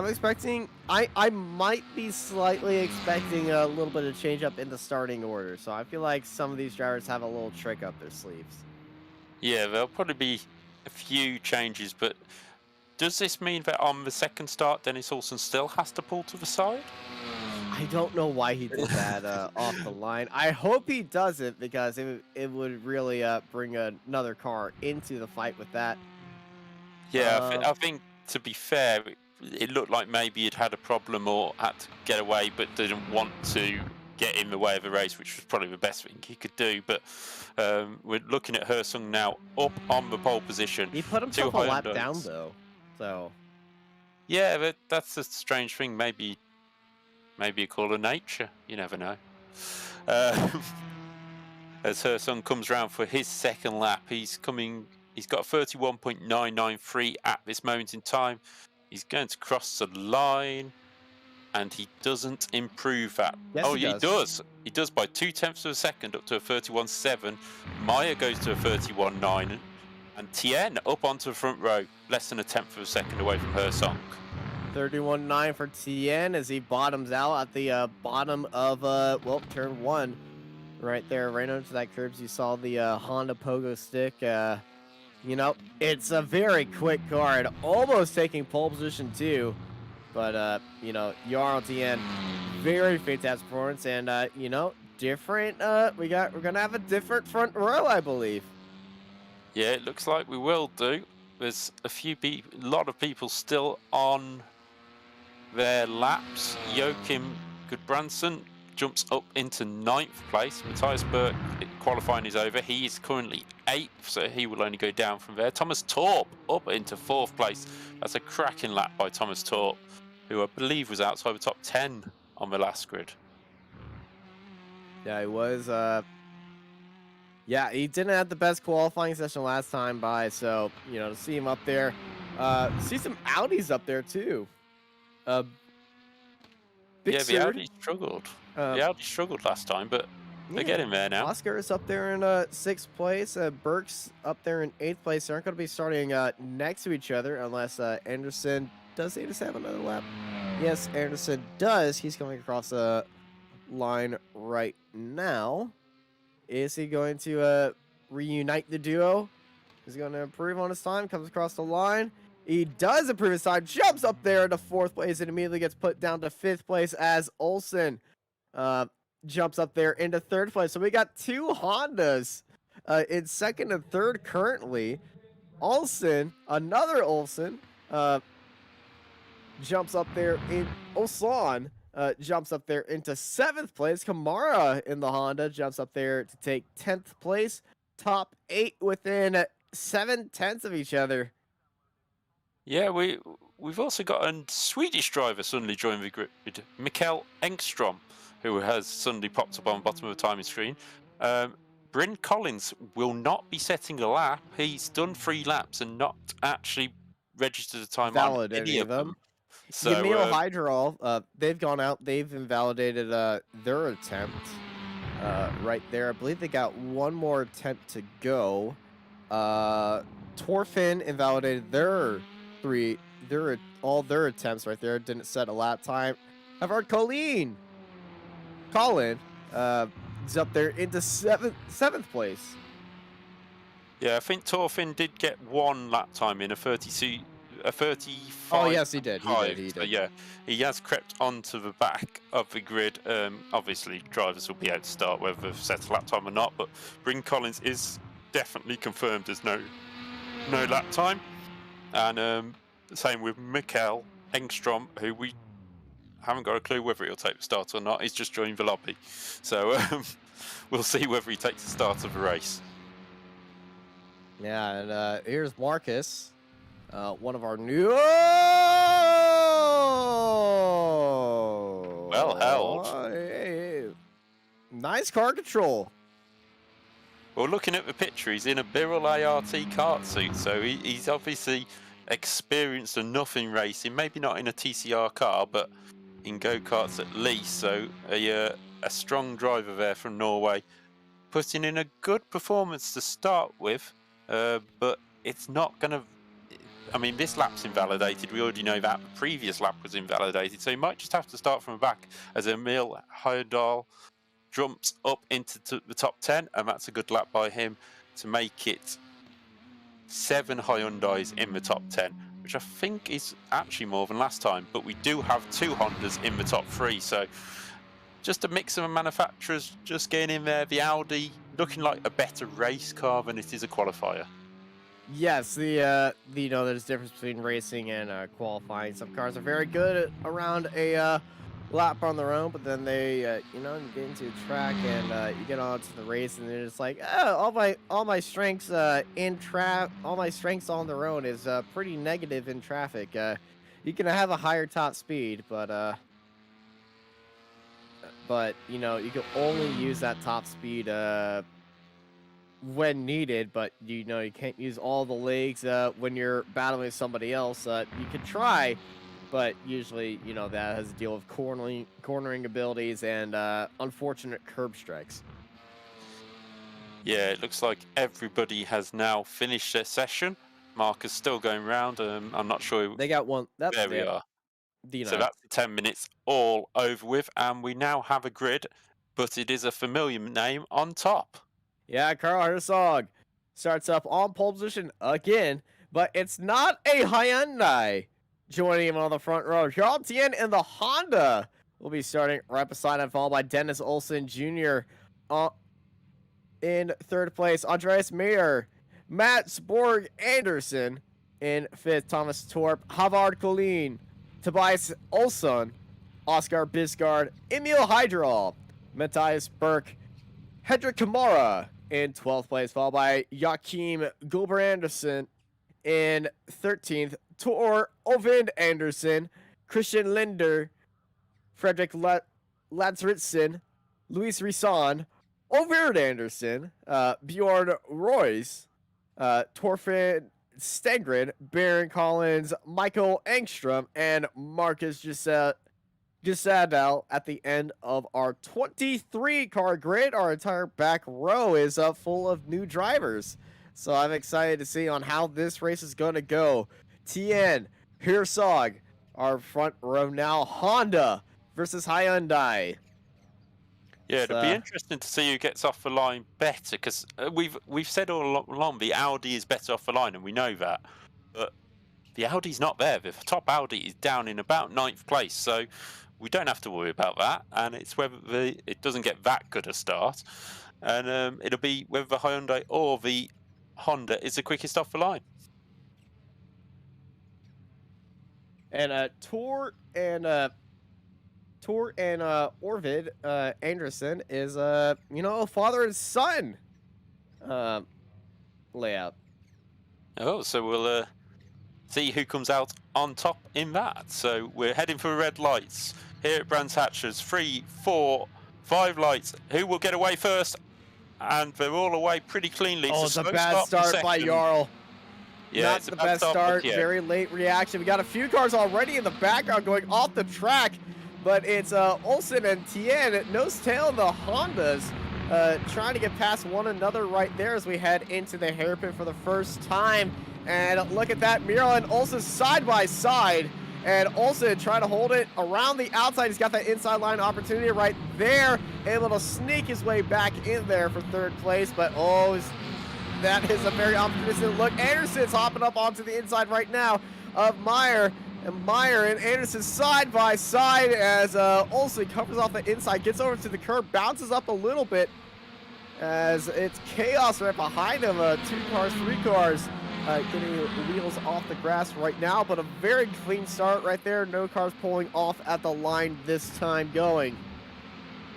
expecting, I might be slightly expecting a little bit of change up in the starting order. So I feel like some of these drivers have a little trick up their sleeves. Yeah, there'll probably be a few changes, but does this mean that on the second start, Dennis Olsen still has to pull to the side? I don't know why he did that off the line. I hope he doesn't, because it would really bring another car into the fight with that. Yeah, I think to be fair, it looked like maybe he'd had a problem or had to get away, but didn't want to get in the way of the race, which was probably the best thing he could do. But we're looking at Hersung now up on the pole position. He put himself a lap down, though. So yeah, but that's a strange thing. Maybe a call of nature. You never know. As Hersung comes round for his second lap, he's got a 31.993 at this moment in time. He's going to cross the line, and he doesn't improve that. Yes, he does. He does by 0.2 of a second, up to a 31.7. Meyer goes to a 31.9, and Tien up onto the front row, less than a 0.1 of a second away from Hersung. 31.9 for Tien as he bottoms out at the bottom of turn 1, right there, right onto that curb. You saw the Honda Pogo stick. You know, it's a very quick car, and almost taking pole position too. But you know, Jarl Tien, very fantastic performance, and you know, different. We're gonna have a different front row, I believe. Yeah, it looks like we will do. There's a lot of people still on their laps. Joachim Gudbrandsson jumps up into 9th place. Matthias Berg, qualifying is over. He is currently 8th, so he will only go down from there. Thomas Torp up into 4th place. That's a cracking lap by Thomas Torp, who I believe was outside the top 10 on the last grid. Yeah, he was. Yeah, he didn't have the best qualifying session last time by, so, you know, to see him up there. See some Audis up there, too. Big Yeah, the Surd. Audi struggled. The Audi struggled last time, but they're getting there now. Oscar is up there in 6th place. Burke's up there in 8th place. They aren't going to be starting next to each other unless Anderson does he just have another lap? Yes, Anderson does. He's coming across the line right now. Is he going to reunite the duo? Is he going to improve on his time? Comes across the line. He does improve his time. Jumps up there to 4th place and immediately gets put down to 5th place as Olsen jumps up there into 3rd place. So we got 2 Hondas in 2nd and 3rd currently. Olsen, another Olsen, jumps up there in Osan. Jumps up there into 7th place. Kamara in the Honda jumps up there to take 10th place. Top 8 within 7/10 of each other. Yeah, we've also got a Swedish driver suddenly joined the grid, Mikael Engstrom, who has suddenly popped up on the bottom of the timing screen. Bryn Collins will not be setting a lap. He's done 3 laps and not actually registered a time on any of them. So, Yamil Hydrol, they've gone out. They've invalidated their attempt right there. I believe they got one more attempt to go. Torfin invalidated all their attempts right there. Didn't set a lap time. Havard Colin is up there into 7th place. Yeah, I think Torfin did get 1 lap time in a 35. Oh yes, he did. He did. So, yeah, he has crept onto the back of the grid. Obviously, drivers will be able to start whether they've set a lap time or not. But Bryn Collins is definitely confirmed as no lap time, and same with Mikael Engstrom, who we haven't got a clue whether he'll take the start or not. He's just joined the lobby, so we'll see whether he takes the start of the race. Yeah, and here's Marcus, one of our new. Well held. Hey. Nice car control. Well, looking at the picture, he's in a Birrell ART kart suit, so he's obviously experienced enough in racing. Maybe not in a TCR car, but in go-karts at least. So a strong driver there from Norway, putting in a good performance to start with, but it's not going to... I mean, this lap's invalidated. We already know that. The previous lap was invalidated, so he might just have to start from the back as Emil Høydahl jumps up into the top 10, and that's a good lap by him to make it 7 Hyundais in the top 10, which I think is actually more than last time. But we do have 2 Hondas in the top 3, so just a mix of the manufacturers just getting in there. The Audi looking like a better race car than it is a qualifier. Yes, you know, there's a difference between racing and qualifying. Some cars are very good around a lap on their own, but then they, you know, you get into a track and you get onto the race, and they're just like, oh, all my strengths all my strengths on their own is pretty negative in traffic. You can have a higher top speed, but you know, you can only use that top speed when needed, but you know, you can't use all the legs when you're battling somebody else. You can try, but usually, you know, that has to deal with cornering abilities and unfortunate curb strikes. Yeah, it looks like everybody has now finished their session. Mark is still going round. I'm not sure. They got one. There we are. So that's the 10 minutes all over with, and we now have a grid, but it is a familiar name on top. Yeah, Carl Herzog starts up on pole position again, but it's not a Hyundai. Joining him on the front row, Charles Tien in the Honda will be starting right beside him, followed by Dennis Olsen Jr. In 3rd place. Andreas Meyer, Matt Sporg Anderson in 5th. Thomas Torp, Havard Colin, Tobias Olsson, Oscar Bisgard, Emil Hydrol, Matthias Burke, Hendrik Kamara in 12th place, followed by Joachim Gulber Anderson in 13th. Tor Ovind Anderson, Christian Linder, Frederick Ladsritsen, Luis Risson, Overd Anderson, Bjorn Royce, Torfinn Stengren, Baron Collins, Michael Engstrom, and Marcus Gisadel at the end of our 23-car grid. Our entire back row is full of new drivers. So I'm excited to see on how this race is going to go. Tien, Herzog, our front row now. Honda versus Hyundai. Yeah, it'll be interesting to see who gets off the line better, because we've said all along the Audi is better off the line, and we know that. But the Audi's not there. The top Audi is down in about 9th place, so we don't have to worry about that. And it's whether it doesn't get that good a start, and it'll be whether the Hyundai or the Honda is the quickest off the line. And Tor and Orvid Anderson is a father and son layout. Oh, so we'll see who comes out on top in that. So we're heading for red lights here at Brands Hatch. There's 3, 4, 5 lights. Who will get away first? And they're all away pretty cleanly. Oh, it's a bad start by Jarl. Yeah, not the best start. Very late reaction. We got a few cars already in the background going off the track, but it's Olsen and Tien, nose tail the Hondas, trying to get past one another right there as we head into the hairpin for the first time. And look at that, Miro and Olsen side by side, and Olsen trying to hold it around the outside. He's got that inside line opportunity right there, able to sneak his way back in there for 3rd place, but that is a very opportunistic look. Anderson's hopping up onto the inside right now of Meyer. And Meyer and Anderson side by side as Olsen covers off the inside, gets over to the curb, bounces up a little bit as it's chaos right behind him. 2 cars, 3 cars getting wheels off the grass right now, but a very clean start right there. No cars pulling off at the line this time going.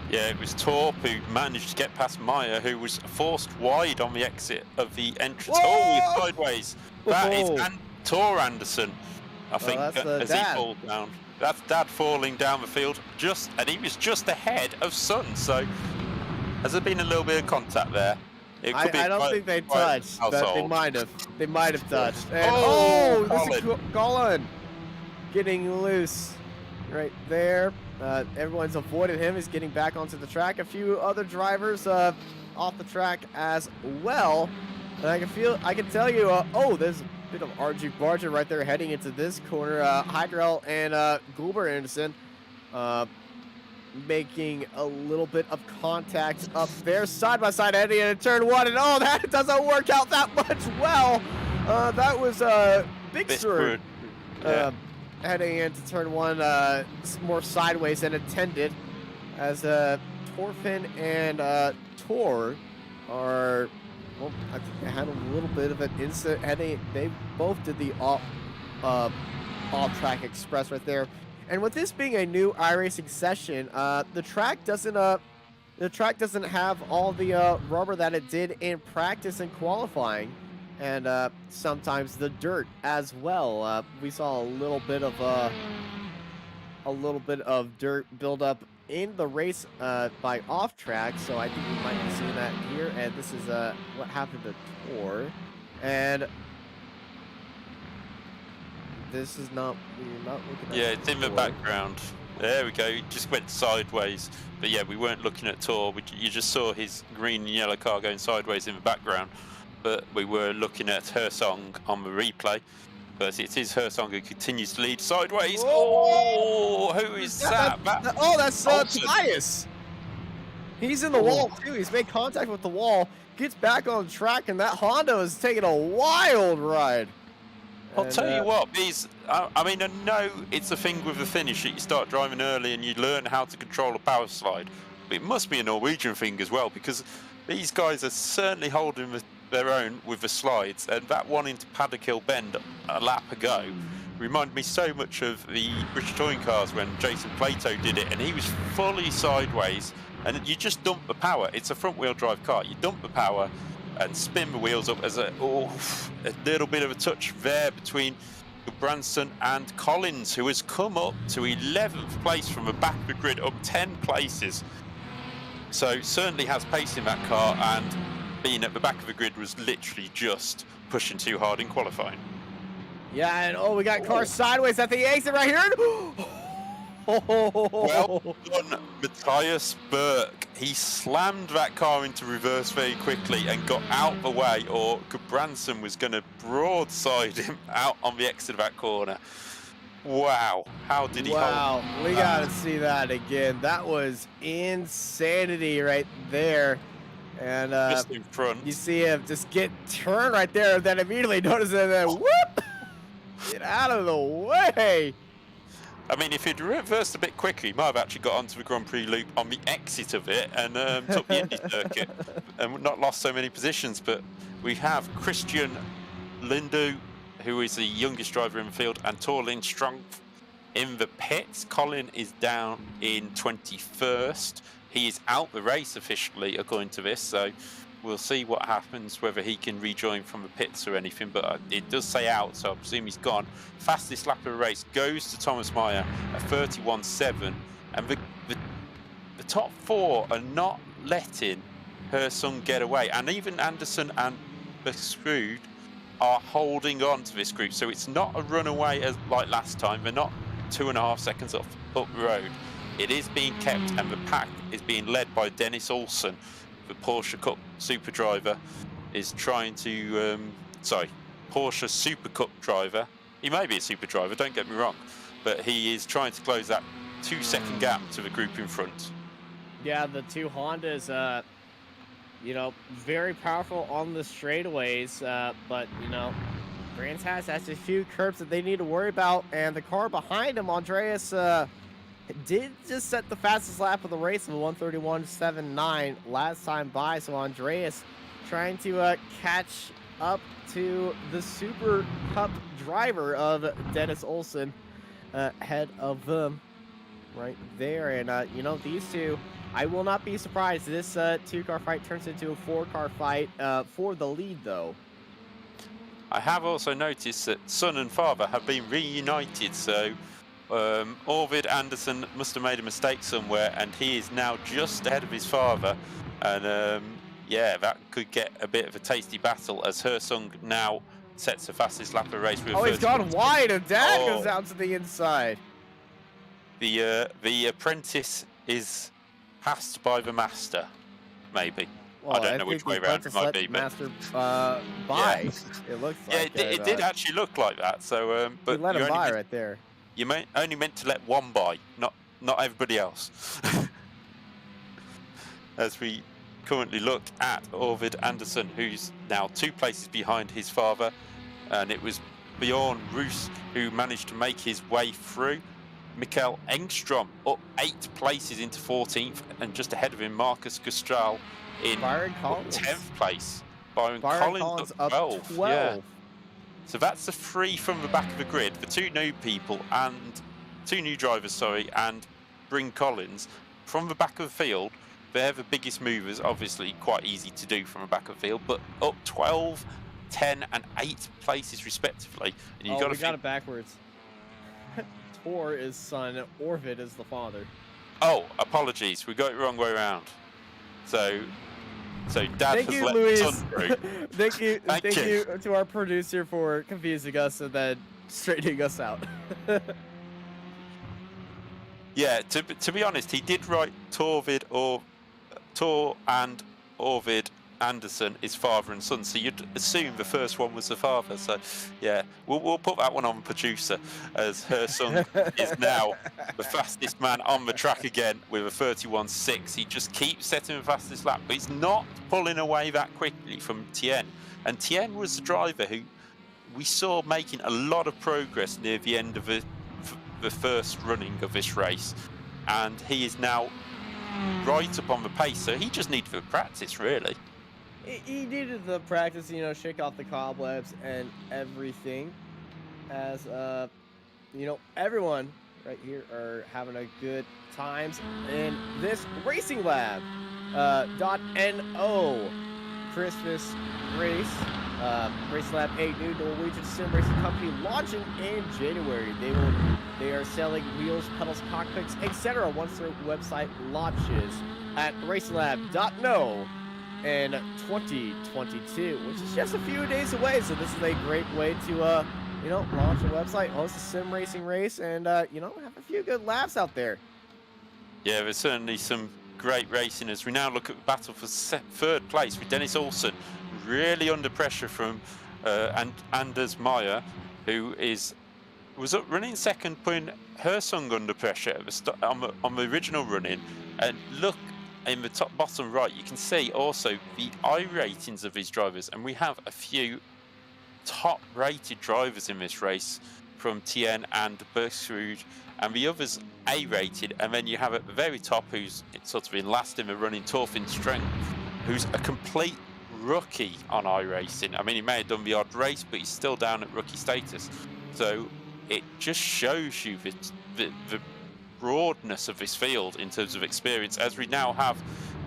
Yeah, it was Torp who managed to get past Meyer, who was forced wide on the exit of the entrance. Whoa! Oh, he's sideways. That is Tor Anderson, I think, as he falls down. That's Dad falling down the field, and he was just ahead of Son. So, has there been a little bit of contact there? It could I don't think they touched, but they might have. They might have touched. And, this is Colin getting loose right there. Everyone's avoided him. He's getting back onto the track. A few other drivers off the track as well. And I can tell you, there's a bit of RG Barger right there heading into this corner. Hydrel and Gulber Anderson making a little bit of contact up there, side by side heading into turn 1, and that doesn't work out that much well. That was Big Sur heading into turn 1 more sideways than intended, as Torfinn and Tor are, I think they had a little bit of an instant heading. They both did the off-track express right there. And with this being a new iRacing session, the track doesn't have all the rubber that it did in practice and qualifying, and sometimes the dirt as well. We saw a little bit of dirt build up in the race by off track, so I think we might be seeing that here. And this is what happened to Tor, and this is not, we're not looking at. Yeah, it's in the background. There we go. He just went sideways. But yeah, we weren't looking at Tor. You just saw his green and yellow car going sideways in the background. But we were looking at Hersong on the replay. But it is Hersong who continues to lead sideways. Oh, who is that? That's Tobias. He's in the wall too. He's made contact with the wall. Gets back on track, and that Honda is taking a wild ride. I'll tell you what, I mean, I know it's a thing with the finish that you start driving early and you learn how to control a power slide, but it must be a Norwegian thing as well, because these guys are certainly holding their own with the slides, and that one into Paddock Hill Bend a lap ago reminded me so much of the British Touring Cars when Jason Plato did it, and he was fully sideways, and you just dump the power. It's a front-wheel drive car. You dump the power and spin the wheels up as a little bit of a touch there between Branson and Collins, who has come up to 11th place from the back of the grid, up 10 places. So certainly has pace in that car, and being at the back of the grid was literally just pushing too hard in qualifying. Yeah, and we got cars sideways at the exit right here. Well done, Matthias Burke. He slammed that car into reverse very quickly and got out the way, or Branson was going to broadside him out on the exit of that corner. Wow, how did he hold? Wow, we got to see that again. That was insanity right there. And just in front. You see him just get turned right there, and then immediately notice it, and then whoop! Get out of the way. I mean, if he'd reversed a bit quicker, he might have actually got onto the Grand Prix loop on the exit of it and took the Indy circuit and not lost so many positions. But we have Christian Lindu, who is the youngest driver in the field, and Tor Lindström in the pits. Colin is down in 21st. He is out the race officially, according to this, so we'll see what happens, whether he can rejoin from the pits or anything, but it does say out, so I presume he's gone. Fastest lap of the race goes to Thomas Meyer at 31.7, and the top four are not letting Hersung get away, and even Anderson and Besrud are holding on to this group, so it's not a runaway as like last time. They're not 2.5 seconds up the road. It is being kept, and the pack is being led by Dennis Olsen. The Porsche Cup Super driver is trying to, Porsche Super Cup driver. He may be a Super driver, don't get me wrong, but he is trying to close that 2-second gap to the group in front. Yeah, the two Hondas, very powerful on the straightaways, but, Brands has a few curbs that they need to worry about, and the car behind him, Andreas, did just set the fastest lap of the race of 1:31.79 last time by, so Andreas trying to catch up to the Super Cup driver of Dennis Olsen ahead of them right there. And, these two, I will not be surprised if this 2-car fight turns into a 4-car fight for the lead, though. I have also noticed that son and father have been reunited, so Arvid Anderson must have made a mistake somewhere, and he is now just ahead of his father. And that could get a bit of a tasty battle as Hersung now sets the fastest lap of the race. With he's gone wide, and Dad goes out to the inside. The apprentice is passed by the master, maybe. Well, I don't know which way around it might be, but master by. Yeah. It looks like it did actually look like that. So, but you let him by right there. You only meant to let one by, not everybody else. As we currently look at Arvid Anderson, who's now 2 places behind his father, and it was Bjorn Roos who managed to make his way through. Mikael Engstrom up 8 places into 14th, and just ahead of him, Marcus Gustral in 10th place. Byron Collins up 12. Yeah. So that's the 3 from the back of the grid, the 2 new people and 2 new drivers, and Bryn Collins. From the back of the field, they're the biggest movers, obviously quite easy to do from the back of the field, but up 12, 10 and 8 places respectively. And we got it backwards. Tor is son, Arvid is the father. Oh, apologies, we got it the wrong way around. So Dad has let Luis. the son through. Thank you to our producer for confusing us and then straightening us out. Yeah, to be honest, he did write Tor and Arvid Anderson is father and son, so you'd assume the first one was the father. So yeah, we'll put that one on producer, as Hersung is now the fastest man on the track again with a 31.6. He just keeps setting the fastest lap, but he's not pulling away that quickly from Tien. And Tien was the driver who we saw making a lot of progress near the end of the first running of this race, and he is now right up on the pace, so he just needed the practice, really. He needed the practice, shake off the cobwebs and everything, as everyone right here are having a good times in this RacingLab.no Christmas race. RacingLab, a new Norwegian sim racing company launching in January. They are selling wheels, pedals, cockpits, etc. once their website launches at RacingLab.no in 2022, which is just a few days away. So this is a great way to, launch a website, host a sim racing race, and, have a few good laps out there. Yeah, there's certainly some great racing as we now look at the battle for third place with Dennis Olsen really under pressure from Anders Meyer, who was up running second, putting Hersung under pressure at the on the original running. And look in the top bottom right, you can see also the I ratings of these drivers, and we have a few top rated drivers in this race from Tien and Bergsrud, and the others A rated, and then you have at the very top who's sort of in last in the running, Torfin Strength, who's a complete rookie on iRacing. I mean, he may have done the odd race, but he's still down at rookie status. So it just shows you the broadness of this field in terms of experience, as we now have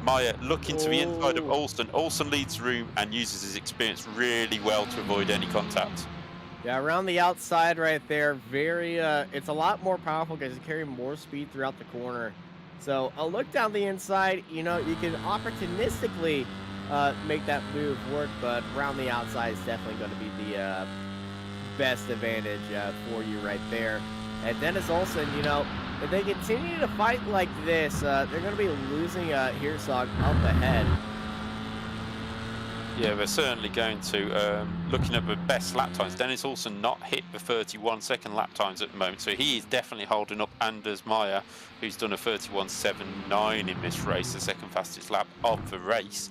Meyer looking to the inside of Olsen. Olsen leads the room and uses his experience really well to avoid any contact. Yeah, around the outside right there, very, it's a lot more powerful because you carry more speed throughout the corner. So a look down the inside, you can opportunistically make that move work, but around the outside is definitely going to be the best advantage for you right there. And Dennis Olsen, if they continue to fight like this, they're going to be losing Hersog up ahead. Yeah, they're certainly going to. Looking at the best lap times, Dennis Olsen not hit the 31-second lap times at the moment, so he is definitely holding up Anders Meyer, who's done a 31.79 in this race, the second fastest lap of the race.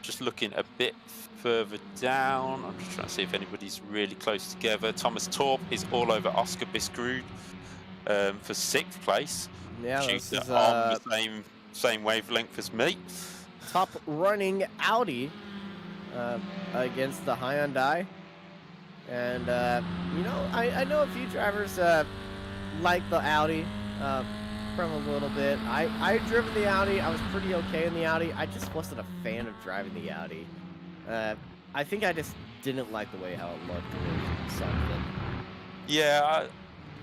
Just looking a bit further down, I'm just trying to see if anybody's really close together. Thomas Torp is all over Oscar Biskrud for 6th place. Yeah, this is on the same wavelength as me. Top running Audi against the Hyundai, and I know a few drivers like the Audi from a little bit. I've driven the Audi. I was pretty okay in the Audi. I just wasn't a fan of driving the Audi. I think I just didn't like the way how it looked or something. Yeah,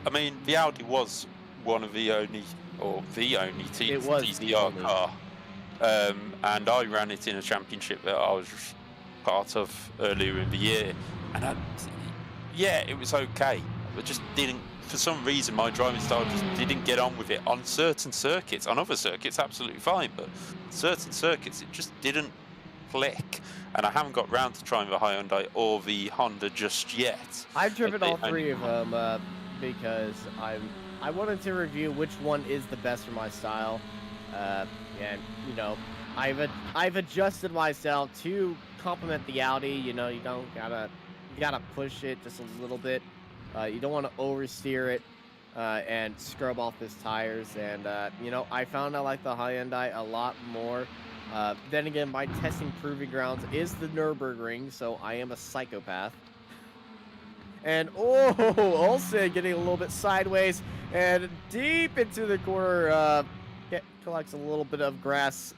I mean the Audi was one of the only TCR car. And I ran it in a championship that I was part of earlier in the year, and it was okay. But just didn't, for some reason, my driving style just didn't get on with it on certain circuits. On other circuits, absolutely fine, but certain circuits, it just didn't click. And I haven't got round to trying the Hyundai or the Honda just yet. I've driven all three of them because I wanted to review which one is the best for my style. And I've adjusted myself to complement the Audi. You gotta push it just a little bit. You don't want to oversteer it and scrub off his tires. And I found I like the Hyundai a lot more. Then again, my testing proving grounds is the Nürburgring, so I am a psychopath. And Olsen getting a little bit sideways and deep into the corner. Collects a little bit of grass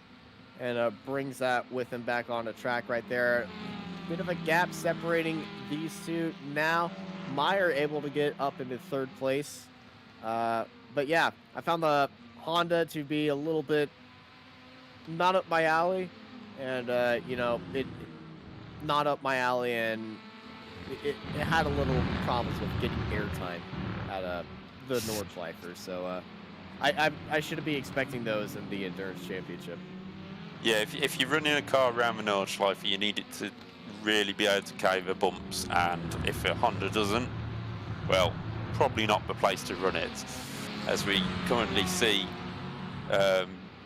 and brings that with him back on the track right there. Bit of a gap separating these two. Now Meyer able to get up into 3rd place. But yeah, I found the Honda to be a little bit not up my alley, and it not up my alley, and it had a little problems with getting airtime at the Nordschleifer. So I shouldn't be expecting those in the Endurance Championship. Yeah, if you're running a car around the Nordschleife, you need it to really be able to carry the bumps, and if a Honda doesn't, well, probably not the place to run it. As we currently see,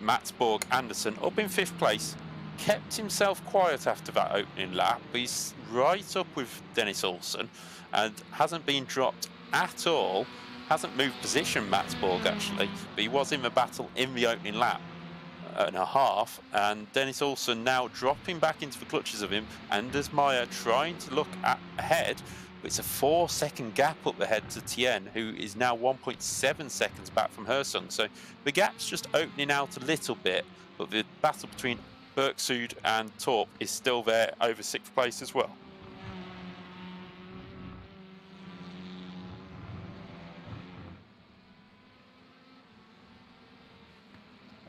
Mats Borg Anderson up in 5th place, kept himself quiet after that opening lap, but he's right up with Dennis Olsen and hasn't been dropped at all. Hasn't moved position, Mats Borg, actually, but he was in the battle in the opening lap and a half, and Dennis Olsen now dropping back into the clutches of him. Anders Meyer trying to look ahead, but it's a 4-second gap up ahead to Tien, who is now 1.7 seconds back from Hersung. So the gap's just opening out a little bit, but the battle between Bergsrud and Torp is still there over 6th place as well.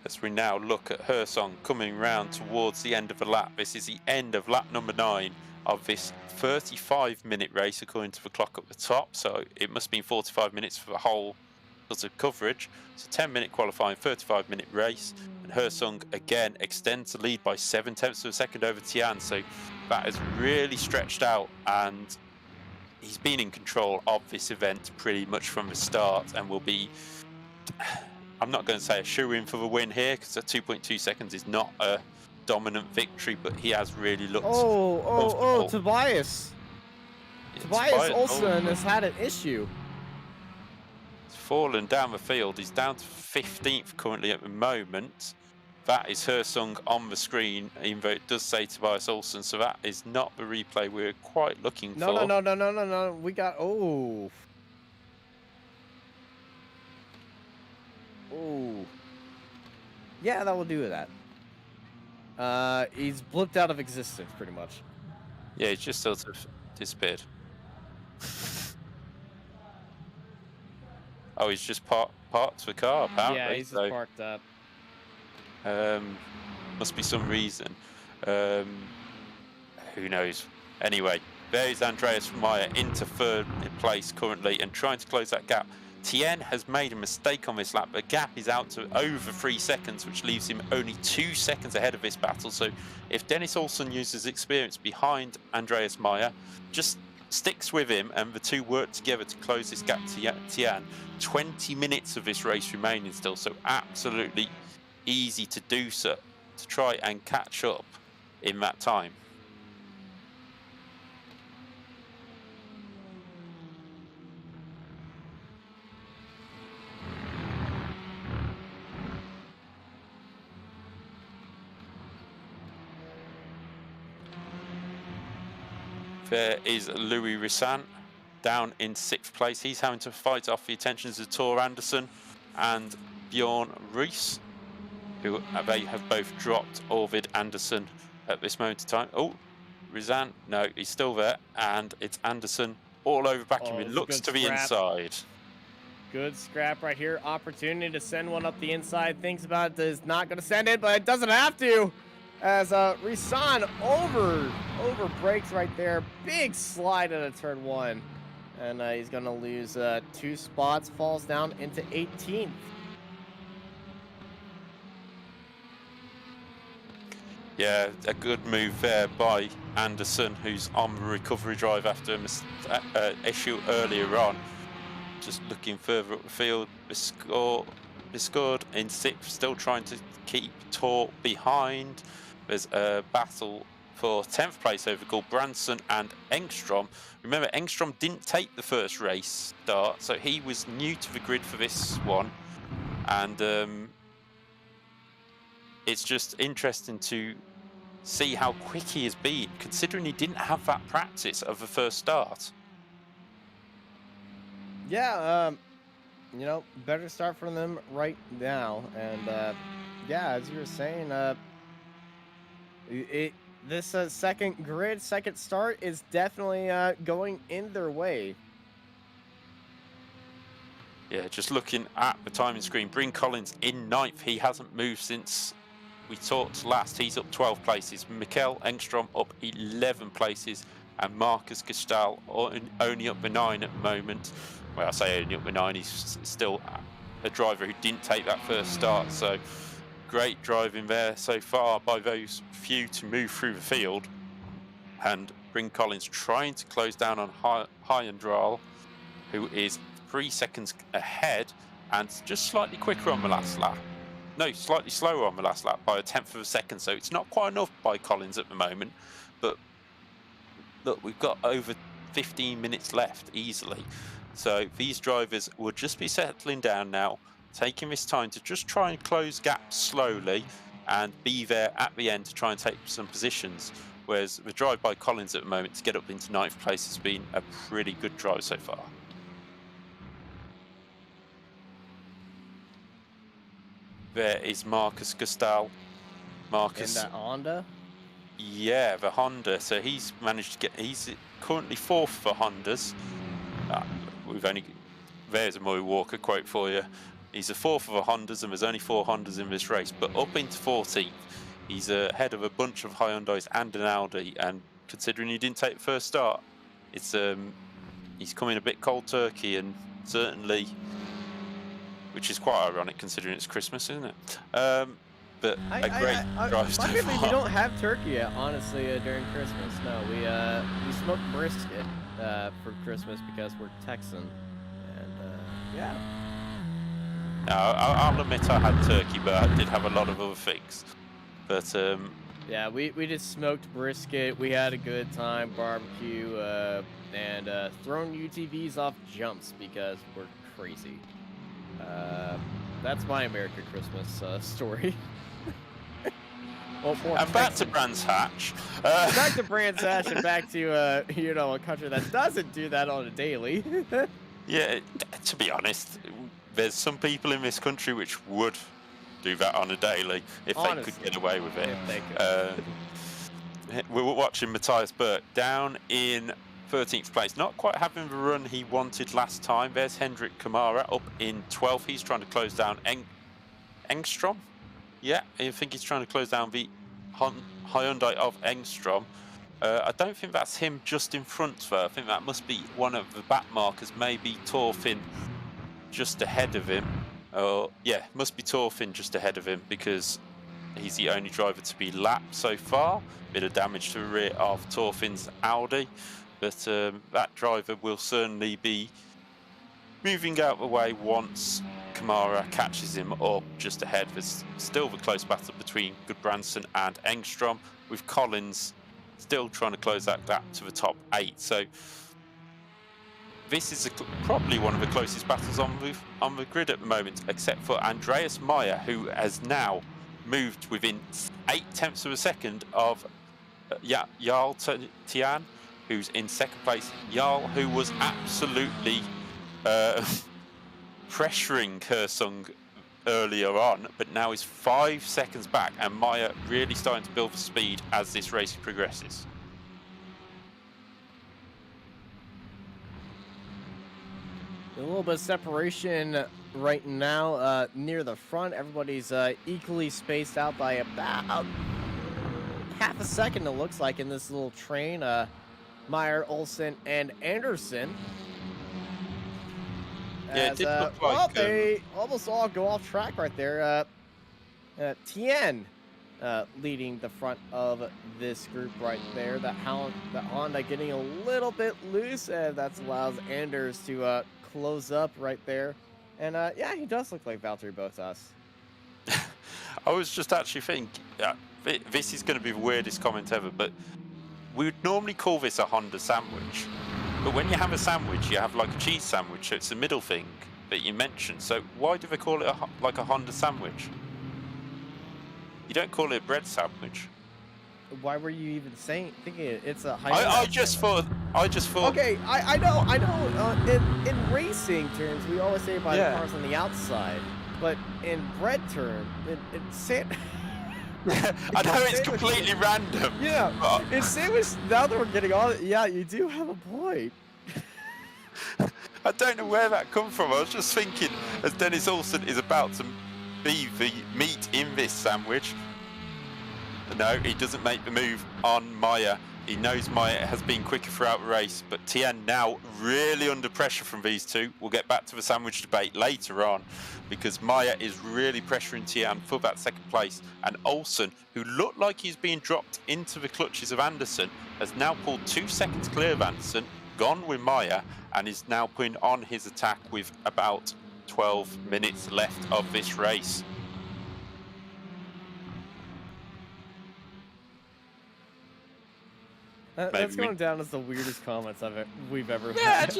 as we now look at Hersong coming round towards the end of the lap. This is the end of lap number 9 of this 35-minute race according to the clock at the top, so it must be 45 minutes for the whole sort of coverage. It's a 10-minute qualifying, 35-minute race, and Hersong again extends the lead by 7/10 of a second over Tian, so that has really stretched out, and he's been in control of this event pretty much from the start, and will be, I'm not going to say a shoe-in for the win here, because 2.2 seconds is not a dominant victory, but he has really looked comfortable. Tobias. Yeah, Tobias Olsen has had an issue. He's fallen down the field. He's down to 15th currently at the moment. That is Hersong on the screen, even though it does say Tobias Olsen, so that is not the replay we're quite looking for. No. We got, yeah, that will do that. He's blipped out of existence, pretty much. Yeah, he's just sort of disappeared. Oh, he's just parked the car, apparently. Yeah, he's just parked up. Must be some reason. Who knows? Anyway, there's Andreas Meyer into 3rd place currently and trying to close that gap. Tien has made a mistake on this lap. The gap is out to over 3 seconds, which leaves him only 2 seconds ahead of this battle. So if Dennis Olsen uses experience behind Andreas Meyer, just sticks with him and the two work together to close this gap to Tian. 20 minutes of this race remaining still, so absolutely easy to do so, to try and catch up in that time. There is Louis Rissan down in 6th place. He's having to fight off the attentions of Tor Anderson and Bjorn Rees, who they have both dropped Orvid Anderson at this moment in time. Oh, Rissan, no, he's still there, and it's Anderson all over back him. It looks to the inside. Good scrap right here. Opportunity to send one up the inside. Thinks about it, is not going to send it, but it doesn't have to. As Rissan over brakes right there. Big slide into turn 1. And he's going to lose 2 spots. Falls down into 18th. Yeah, a good move there by Anderson, who's on the recovery drive after an issue earlier on. Just looking further up the field. Biscourt in 6th, still trying to keep Tor behind. There's a battle for 10th place over Gulbranson and Engstrom. Remember, Engstrom didn't take the first race start, so he was new to the grid for this one. And it's just interesting to see how quick he has been, considering he didn't have that practice of the first start. Yeah, you know, better start from them right now. And yeah, as you were saying, this second start is definitely going in their way. Yeah, just looking at the timing screen, Bryn Collins in 9th. He hasn't moved since we talked last. He's up 12 places. Mikkel Engstrom up 11 places. And Marcus Gestal only up the 9 at the moment. Well, I say only up the 9. He's still a driver who didn't take that first start. So great driving there so far by those few to move through the field. And Bryn Collins trying to close down on Hyandral, who is 3 seconds ahead and just slightly quicker on the last lap. No, slightly slower on the last lap by 1/10 of a second, so it's not quite enough by Collins at the moment. But look, we've got over 15 minutes left easily. So these drivers will just be settling down now, taking this time to just try and close gaps slowly and be there at the end to try and take some positions. Whereas the drive by Collins at the moment to get up into 9th place has been a pretty good drive so far. There is Marcus Gestal. Marcus. In that Honda? Yeah, the Honda. So he's managed to get, he's currently 4th for Hondas. There's a Murray Walker quote for you. He's a fourth of a Hondas, and there's only 4 Hondas in this race. But up into 14th, he's ahead of a bunch of Hyundais and an Audi. And considering he didn't take the first start, it's he's coming a bit cold turkey, and certainly, which is quite ironic considering it's Christmas, isn't it? But a great drive so Luckily, far. we don't have turkey yet, honestly, during Christmas. No, we smoked brisket for Christmas because we're Texan, and yeah. No, I'll admit I had turkey, but I did have a lot of other things. But yeah, we just smoked brisket. We had a good time, barbecue, and throwing UTVs off jumps because we're crazy. That's my American Christmas story. Well, and back to Brands Hatch. Back to Brands Hatch and back to you know, a country that doesn't do that on a daily. Yeah, to be honest, there's some people in this country which would do that on a daily if they could get away with it. If they could. We were watching Matthias Burke down in 13th place, not quite having the run he wanted last time. There's Hendrik Kamara up in 12th. He's trying to close down Engstrom. Yeah, I think he's trying to close down the Hyundai of Engstrom. I don't think that's him just in front though. I think that must be one of the back markers, maybe Torfin just ahead of him. Yeah, must be Torfin just ahead of him because he's the only driver to be lapped so far. Bit of damage to the rear of Torfin's Audi, but that driver will certainly be moving out of the way once Kamara catches him up just ahead. There's still the close battle between Gudbranson and Engstrom, with Collins still trying to close that gap to the top 8. So this is probably one of the closest battles on the grid at the moment, except for Andreas Meyer, who has now moved within 0.8 of a second of Jarl Tian, who's in second place. Jarl, who was absolutely pressuring Kersung earlier on, but now is 5 seconds back, and Meyer really starting to build the speed as this race progresses. A little bit of separation right now near the front. Everybody's equally spaced out by about half a second, it looks like, in this little train. Meyer, Olsen, and Anderson. Yeah, it did look like... Well, they almost all go off track right there. Tien leading the front of this group right there. The Honda getting a little bit loose, and that allows Anders to close up right there. And yeah, he does look like Valtteri Bottas. I was just actually thinking, this is going to be the weirdest comment ever, but we would normally call this a Honda sandwich. But when you have a sandwich, you have like a cheese sandwich, so it's the middle thing that you mentioned. So why do they call it like a Honda sandwich? You don't call it a bread sandwich. Why were you even thinking it's a I just thought. Okay, I know. In racing terms, we always say about the cars on the outside, but in bread terms, it's I know it's completely random. Yeah, it's sandwich. Now that we're getting on it, yeah, you do have a point. I don't know where that come from. I was just thinking, as Dennis Olsen is about to be the meat in this sandwich. No, he doesn't make the move on Meyer. He knows Meyer has been quicker throughout the race, but Tien now really under pressure from these two. We'll get back to the sandwich debate later on, because Meyer is really pressuring Tien for that second place. And Olsen, who looked like he's being dropped into the clutches of Anderson, has now pulled 2 seconds clear of Anderson, gone with Meyer, and is now putting on his attack with about 12 minutes left of this race. That's going down as the weirdest comments we've ever had. Yeah, it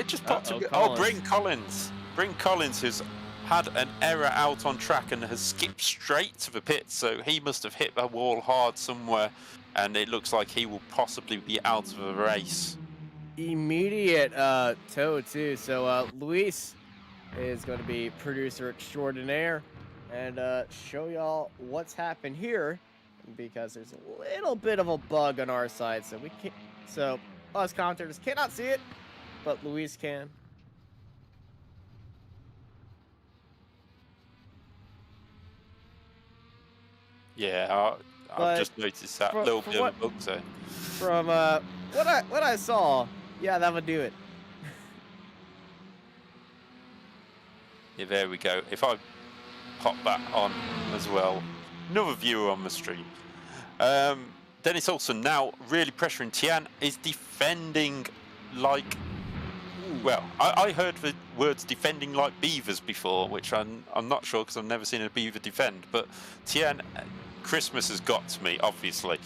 just popped up. Oh, Bryn Collins. Bryn Collins, who's had an error out on track and has skipped straight to the pit, so he must have hit the wall hard somewhere, and it looks like he will possibly be out of the race. Immediate tow too. So Luis is going to be producer extraordinaire and show y'all what's happened here, because there's a little bit of a bug on our side, so we can't. So us commentators cannot see it, but Luis can. Yeah, I've just noticed that little bit of a bug zone. From what I saw, yeah, that would do it. Yeah, there we go. If I pop that on as well, another viewer on the stream. Dennis Olsen now really pressuring. Tian is defending like, well, I heard the words defending like beavers before, which I'm not sure because I've never seen a beaver defend. But Tian, Christmas has got to me, obviously.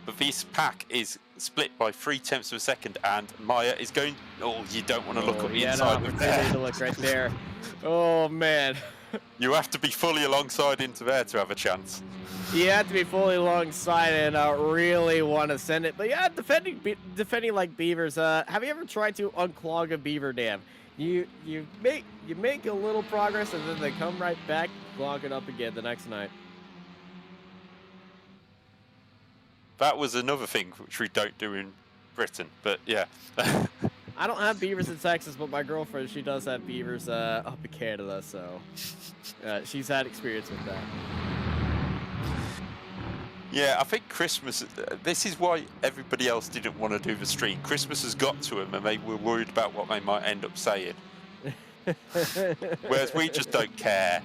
But this pack is split by 0.3 of a second, and Maya is going. Oh, you don't want to look at the inside of there. To look right there. Oh man. You have to be fully alongside into there to have a chance. You have to be fully alongside and really want to send it. But yeah, defending like beavers. Have you ever tried to unclog a beaver dam? You make a little progress and then they come right back, clog it up again the next night. That was another thing which we don't do in Britain, but yeah. I don't have beavers in Texas, but my girlfriend, she does have beavers up in Canada, so she's had experience with that. Yeah, I think Christmas, this is why everybody else didn't want to do the stream. Christmas has got to them and they were worried about what they might end up saying. Whereas we just don't care.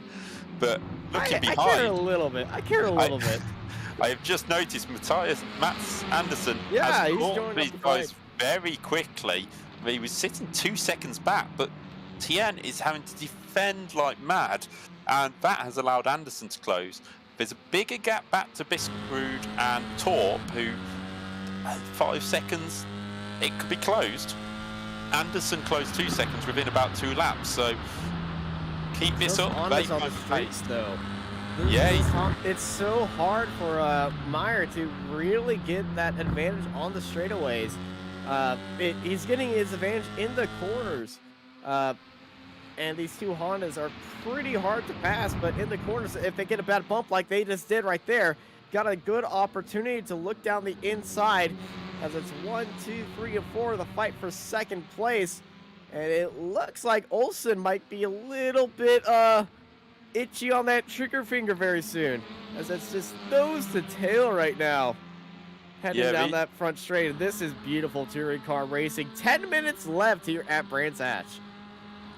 But looking behind... I care a little bit. I have just noticed Mats Anderson has caught these guys very quickly. He was sitting 2 seconds back, but Tien is having to defend like mad, and that has allowed Anderson to close. There's a bigger gap back to Biskrud and Torp, who 5 seconds, it could be closed. Anderson closed 2 seconds within about 2 laps, so keep this up. Honda's on the straights, though. Yeah, it's so hard for Meyer to really get that advantage on the straightaways. He's getting his advantage in the corners, and these two Hondas are pretty hard to pass. But in the corners, if they get a bad bump like they just did right there, got a good opportunity to look down the inside, as it's 1, 2, 3, and 4 the fight for second place, and it looks like Olsen might be a little bit itchy on that trigger finger very soon, as it's just nose to tail right now, heading down that front straight. And this is beautiful touring car racing. 10 minutes left here at Brands Hatch.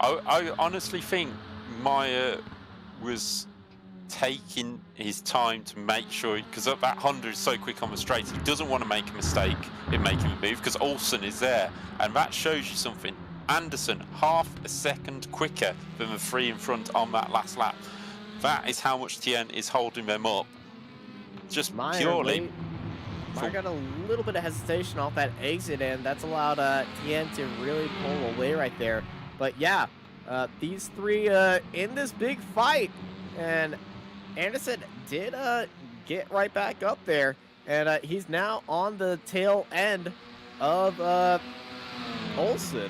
I honestly think Meyer was taking his time to make sure, because that Honda is so quick on the straights, he doesn't want to make a mistake in making a move, because Olsen is there, and that shows you something. Anderson, half a second quicker than the 3 in front on that last lap. That is how much Tien is holding them up. Just purely. Meyer got a little bit of hesitation off that exit, and that's allowed Tien to really pull away right there. But yeah, these three in this big fight, and Anderson did get right back up there, and he's now on the tail end of Olsen.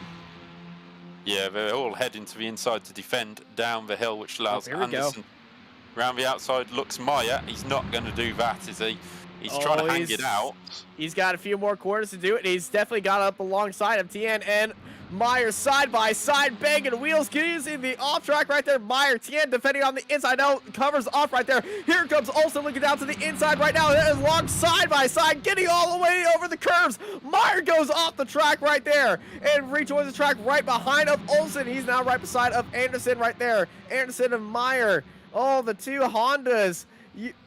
Yeah, they're all heading to the inside to defend down the hill, which allows Anderson round the outside. Looks Meyer. He's not going to do that, is he? He's trying to hang it out. He's got a few more quarters to do it. He's definitely got up alongside of Tien and Meyer side by side, banging wheels, using the off track right there. Meyer, Tien defending on the inside. Now covers off right there. Here comes Olsen looking down to the inside right now. That is long side by side, getting all the way over the curves. Meyer goes off the track right there and rejoins the track right behind of Olsen. He's now right beside of Anderson right there. Anderson and Meyer. Oh, the two Hondas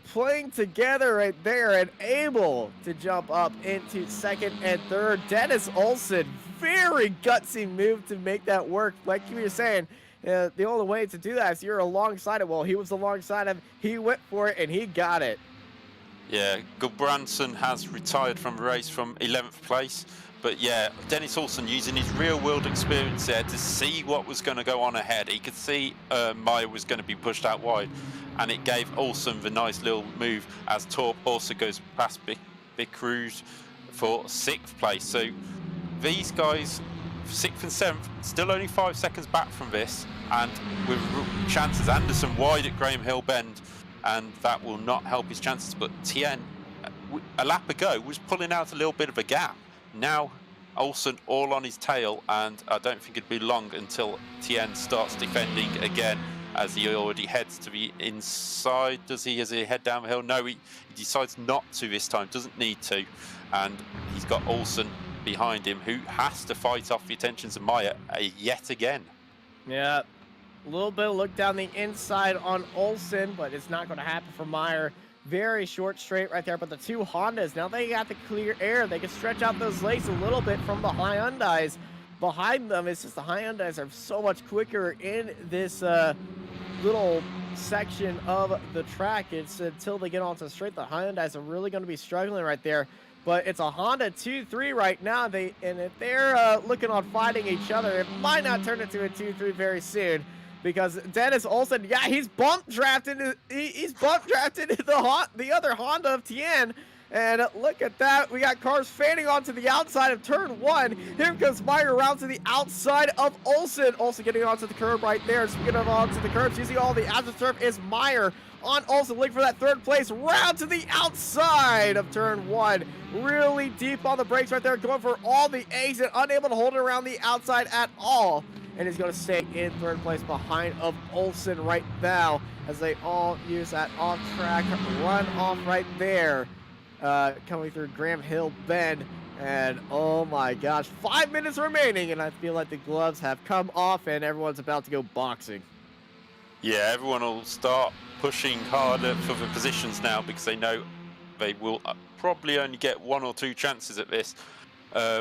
playing together right there and able to jump up into second and third. Dennis Olsen, very gutsy move to make that work. Like you were saying, the only way to do that is you're alongside it. Well, he was alongside him. He went for it, and he got it. Yeah, Gulbranson has retired from the race from 11th place. But yeah, Dennis Olsen using his real-world experience there to see what was going to go on ahead. He could see Meyer was going to be pushed out wide, and it gave Olsen the nice little move as Torp also goes past Biskrud for 6th place. So these guys, 6th and 7th, still only 5 seconds back from this, and with chances. Anderson wide at Graham Hill Bend, and that will not help his chances. But Tien, a lap ago, was pulling out a little bit of a gap. Now Olsen all on his tail, and I don't think it'd be long until Tien starts defending again. as he already heads to the inside. Does he, as he head down the hill? No, he decides not to this time, doesn't need to. And he's got Olsen behind him, who has to fight off the attentions of Maya yet again. Yeah, a little bit of look down the inside on Olsen, but it's not going to happen for Meyer. Very short straight right there, but the two Hondas, now they got the clear air. They can stretch out those legs a little bit from the Hyundais behind them. It's just the Hyundais are so much quicker in this little section of the track. It's until they get onto the straight, the Hyundais are really going to be struggling right there. But it's a Honda 2-3 right now. And if they're looking on fighting each other, it might not turn into a 2-3 very soon. Because Dennis Olsen, yeah, he's bump drafted. He's bump drafted the other Honda of Tien. And look at that. We got cars fading onto the outside of turn 1. Here comes Meyer around to the outside of Olsen. Olsen getting onto the curb right there. Speaking of onto the curbs, using all the AstroTurf is Meyer on Olsen, looking for that third place. Round to the outside of turn 1. Really deep on the brakes right there. Going for all the exit. Unable to hold it around the outside at all. And he's going to stay in third place behind of Olsen right now as they all use that off-track run off right there. Coming through Graham Hill Bend. And oh my gosh, 5 minutes remaining, and I feel like the gloves have come off and everyone's about to go boxing. Yeah, everyone will start pushing harder for the positions now because they know they will probably only get 1 or 2 chances at this.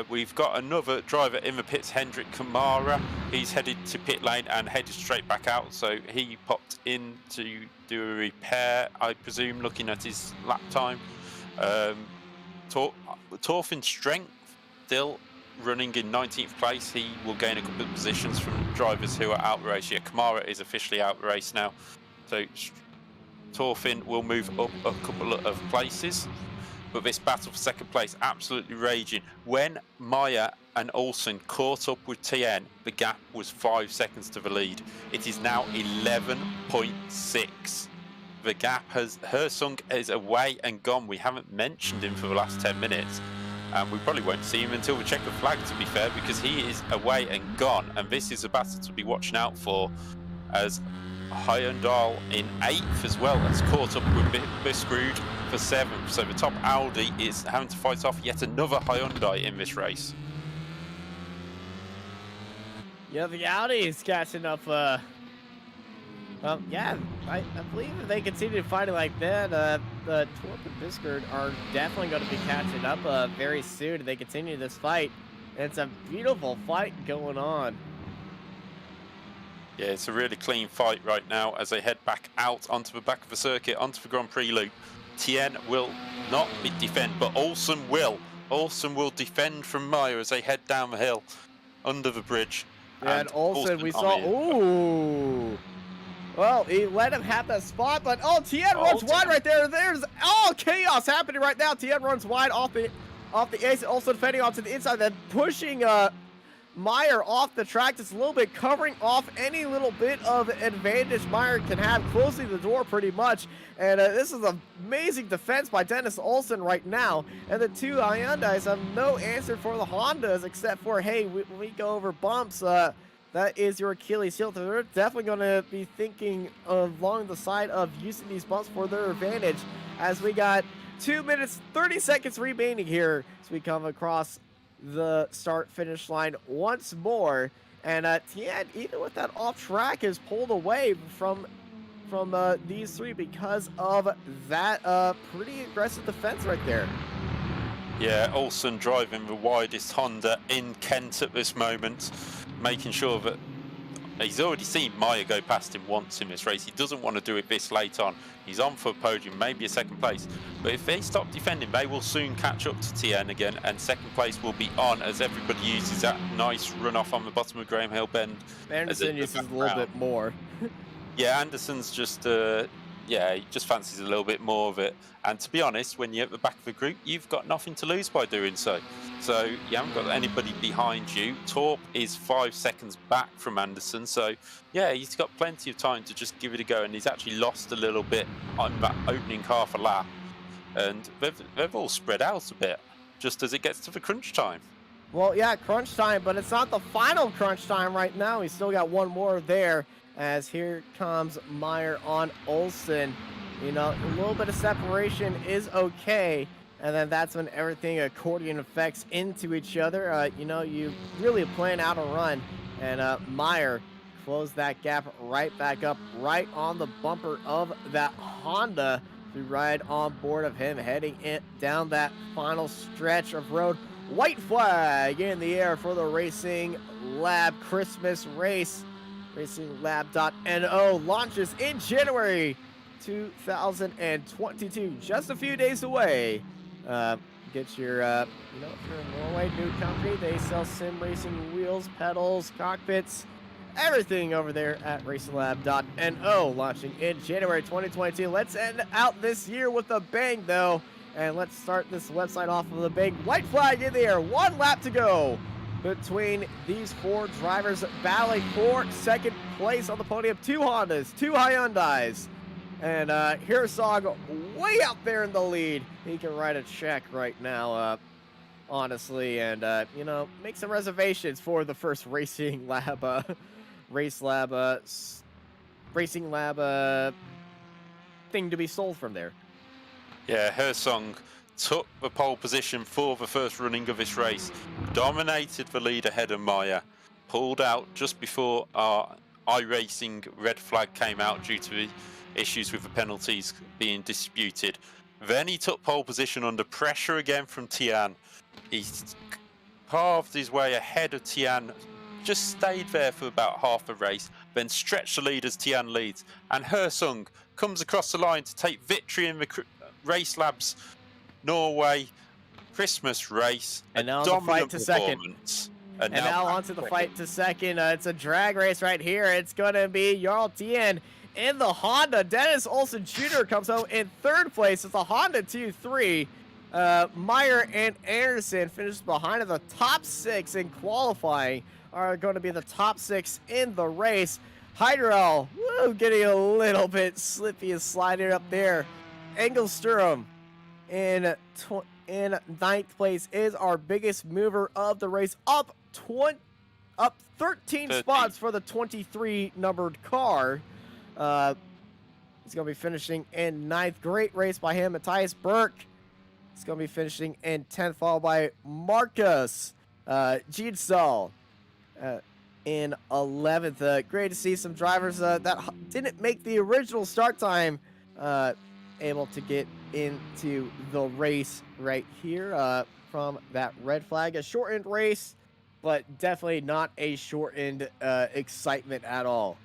We've got another driver in the pits, Hendrik Kamara. He's headed to pit lane and headed straight back out, so he popped in to do a repair, I presume, looking at his lap time. Torfin's strength still running in 19th place. He will gain a couple of positions from drivers who are out the race. Yeah, Kamara is officially out the race now, so Torfin will move up a couple of places. But this battle for second place absolutely raging. When Maya and Olsen caught up with Tien, the gap was 5 seconds to the lead. It is now 11.6. The gap Hersung is away and gone. We haven't mentioned him for the last 10 minutes. And we probably won't see him until the checker flag, to be fair, because he is away and gone. And this is a battle to be watching out for, as Hyundai in 8th as well has caught up with Biskrud for 7th. So the top Audi is having to fight off yet another Hyundai in this race. Yeah, the Audi is catching up. Yeah, I believe if they continue fighting like that, the Torp and Biskrud are definitely going to be catching up very soon. They continue this fight. And it's a beautiful fight going on. Yeah, it's a really clean fight right now as they head back out onto the back of the circuit, onto the Grand Prix loop. Tien will not defend, but Olsen will. Olsen will defend from Meyer as they head down the hill under the bridge. Yeah, and Olsen, we saw, ooh. Well, he let him have that spot, but Tien runs wide right there. There's all chaos happening right now. Tien runs wide off the ace, also defending onto the inside, then pushing Meyer off the track, just a little bit covering off any little bit of advantage Meyer can have, closing the door pretty much. And this is an amazing defense by Dennis Olsen right now. And the two Hyundais have no answer for the Hondas except for, hey, when we go over bumps, that is your Achilles heel. They're definitely going to be thinking along the side of using these bumps for their advantage, as we got 2 minutes, 30 seconds remaining here as we come across the start-finish line once more. And Tien, even with that off track, is pulled away from these three because of that pretty aggressive defense right there. Yeah, Olsen driving the widest Honda in Kent at this moment, making sure that he's already seen Meyer go past him once in this race. He doesn't want to do it this late on. He's on for a podium, maybe a second place. But if they stop defending, they will soon catch up to Tien again, and second place will be on as everybody uses that nice runoff on the bottom of Graham Hill Bend. Anderson uses a little bit more. Yeah, Anderson's just, yeah, he just fancies a little bit more of it. And to be honest, when you're at the back of the group, you've got nothing to lose by doing so. So you haven't got anybody behind you. Torp is 5 seconds back from Anderson. So yeah, he's got plenty of time to just give it a go. And he's actually lost a little bit on that opening half a lap. And they've all spread out a bit just as it gets to the crunch time. Well, yeah, crunch time, but it's not the final crunch time right now. We still got one more there, as here comes Meyer on Olsen. You know, a little bit of separation is okay, and then that's when everything accordion effects into each other. You know, you really plan out a run, and Meyer closed that gap right back up, right on the bumper of that Honda. We ride on board of him, heading down that final stretch of road. White flag in the air for the Racing Lab Christmas race. RacingLab.no launches in January 2022, just a few days away. Get your, you know, if you're in Norway, new company, they sell sim racing wheels, pedals, cockpits, everything over there at RacingLab.no, launching in January 2022. Let's end out this year with a bang, though. And let's start this website off with a big white flag in the air. 1 lap to go between these 4 drivers battling for second place on the podium. 2 Hondas, 2 Hyundais. And Hirsog way out there in the lead. He can write a check right now, honestly. And, you know, make some reservations for the first Racing Lab, Racing Lab thing to be sold from there. Yeah, Hersong took the pole position for the first running of this race, dominated the lead ahead of Meyer, pulled out just before our iRacing red flag came out due to the issues with the penalties being disputed. Then he took pole position under pressure again from Tian. He carved his way ahead of Tian, just stayed there for about half the race, then stretched the lead as Tian leads. And Hersong comes across the line to take victory in the Race Labs Norway Christmas race. And now on the fight to second. And now on to the fight to second. It's a drag race right here. It's going to be Jarl Tien in the Honda. Dennis Olsen Jr. comes home in 3rd place. It's a Honda 2-3. Meyer and Anderson finishes behind in the top 6 in qualifying. Are going to be the top 6 in the race. Hydrel, getting a little bit slippy and sliding up there. Engelstrom in 9th place is our biggest mover of the race, up 13 spots for the 23 numbered car. He's going to be finishing in 9th. Great race by him. Matthias Burke is going to be finishing in 10th, followed by Marcus Jeedsal in 11th. Great to see some drivers that didn't make the original start time able to get into the race right here from that red flag. A shortened race, but definitely not a shortened excitement at all.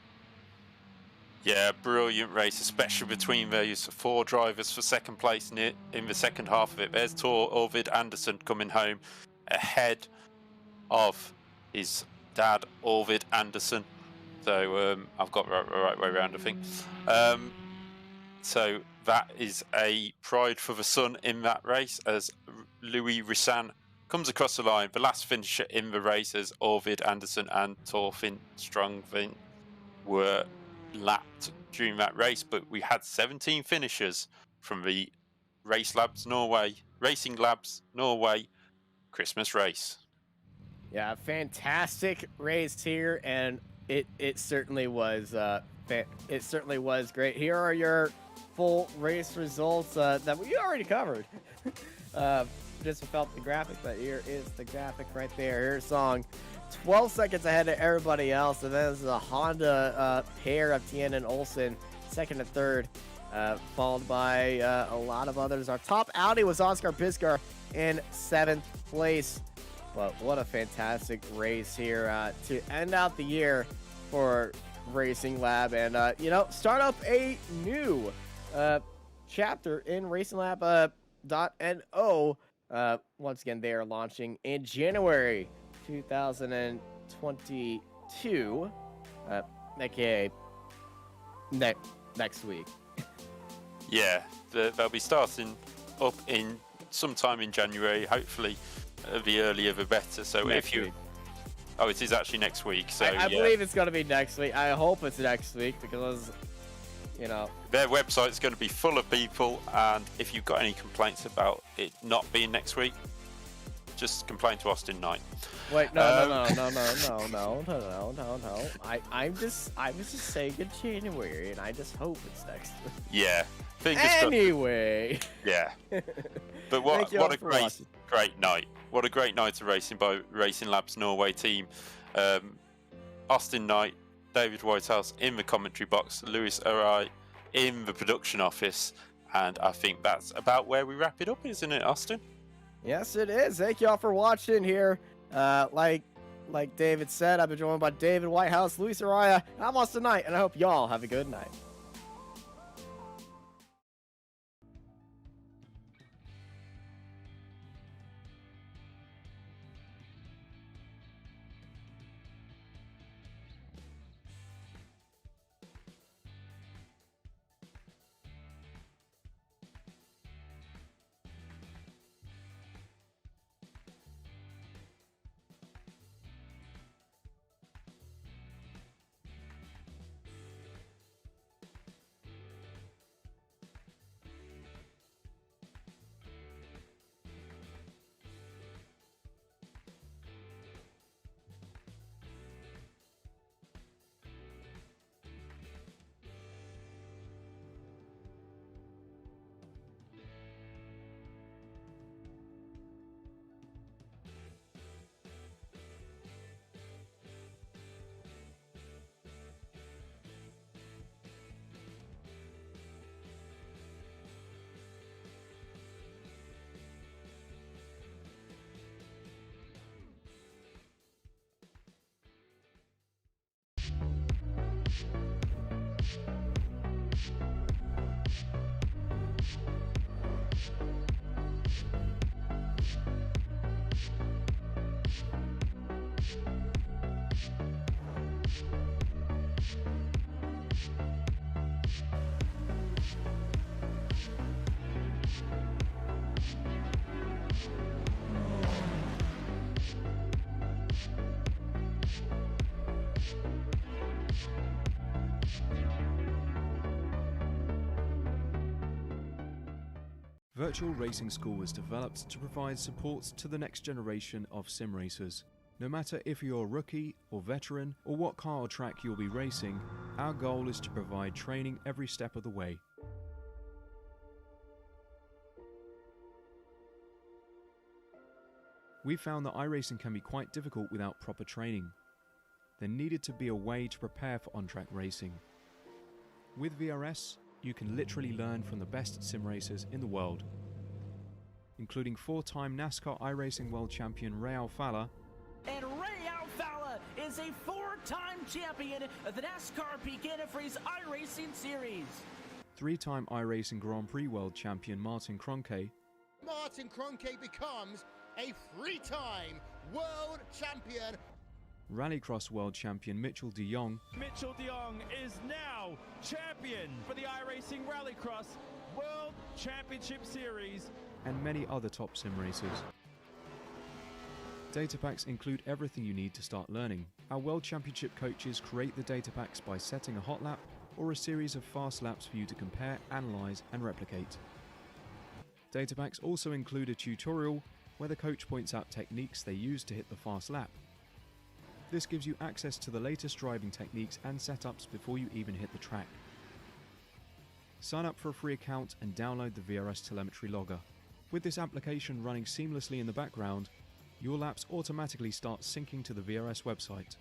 Yeah, brilliant race, especially between those 4 drivers for second place in the second half of it. There's Tor Arvid Anderson coming home ahead of his dad, Arvid Anderson. So I've got the right way around, I think. So that is a pride for the son in that race, as Louis Rissan comes across the line. The last finisher in the race as Arvid Anderson and Torfinn Strongvin were lapped during that race, but we had 17 finishers from the Racing Labs Norway Christmas race. Yeah, fantastic race here, and it certainly was great. Here are your full race results that we already covered. Just without the graphic, but here is the graphic right there. Here's Song 12 seconds ahead of everybody else, and then there's the Honda pair of Tien and Olsen, 2nd and 3rd, followed by a lot of others. Our top Audi was Oscar Piscar in 7th place. But what a fantastic race here to end out the year for Racing Lab, and you know, start up a new chapter in RacingLab.no. Once again, they are launching in January 2022, aka next week. Yeah, they'll be starting up in sometime in January, hopefully. The earlier the better. So next if you week. Oh, it is actually next week. So I believe it's going to be next week. I hope it's next week, because you know, their website's going to be full of people, and if you've got any complaints about it not being next week, Just complain to Austin Knight. Wait, no. I was just saying in January, and I just hope it's next. Yeah. Fingers anyway. Yeah. But what a great night. What a great night of racing by Racing Labs Norway team. Austin Knight, David Whitehouse in the commentary box, Lewis Arai in the production office, and I think that's about where we wrap it up, isn't it, Austin? Yes, it is. Thank y'all for watching here. Like David said, I've been joined by David Whitehouse, Luis Araya, and I'm Austin Knight, and I hope y'all have a good night. Virtual Racing School was developed to provide support to the next generation of sim racers. No matter if you're a rookie or veteran or what car or track you'll be racing, our goal is to provide training every step of the way. We found that iRacing can be quite difficult without proper training. There needed to be a way to prepare for on-track racing. With VRS, you can literally learn from the best sim racers in the world, including 4-time NASCAR iRacing World Champion Ray Alfala. And Ray Alfala is a 4-time champion of the NASCAR Pekin Freeze iRacing Series. 3-time iRacing Grand Prix World Champion Martin Kroenke. Martin Kroenke becomes a 3-time world champion. Rallycross World Champion Mitchell de Jong. Mitchell de Jong is now champion for the iRacing Rallycross World Championship Series. And many other top sim racers. Data packs include everything you need to start learning. Our World Championship coaches create the data packs by setting a hot lap or a series of fast laps for you to compare, analyze, and replicate. Data packs also include a tutorial where the coach points out techniques they use to hit the fast lap. This gives you access to the latest driving techniques and setups before you even hit the track. Sign up for a free account and download the VRS telemetry logger. With this application running seamlessly in the background, your laps automatically start syncing to the VRS website.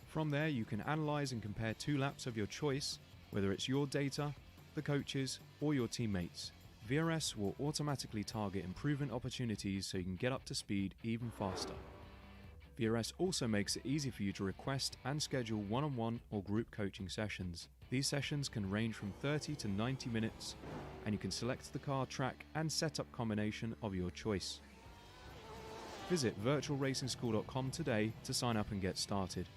From there, you can analyze and compare 2 laps of your choice, whether it's your data, the coaches, or your teammates. VRS will automatically target improvement opportunities so you can get up to speed even faster. VRS also makes it easy for you to request and schedule one-on-one or group coaching sessions. These sessions can range from 30 to 90 minutes, and you can select the car, track, and setup combination of your choice. Visit virtualracingschool.com today to sign up and get started.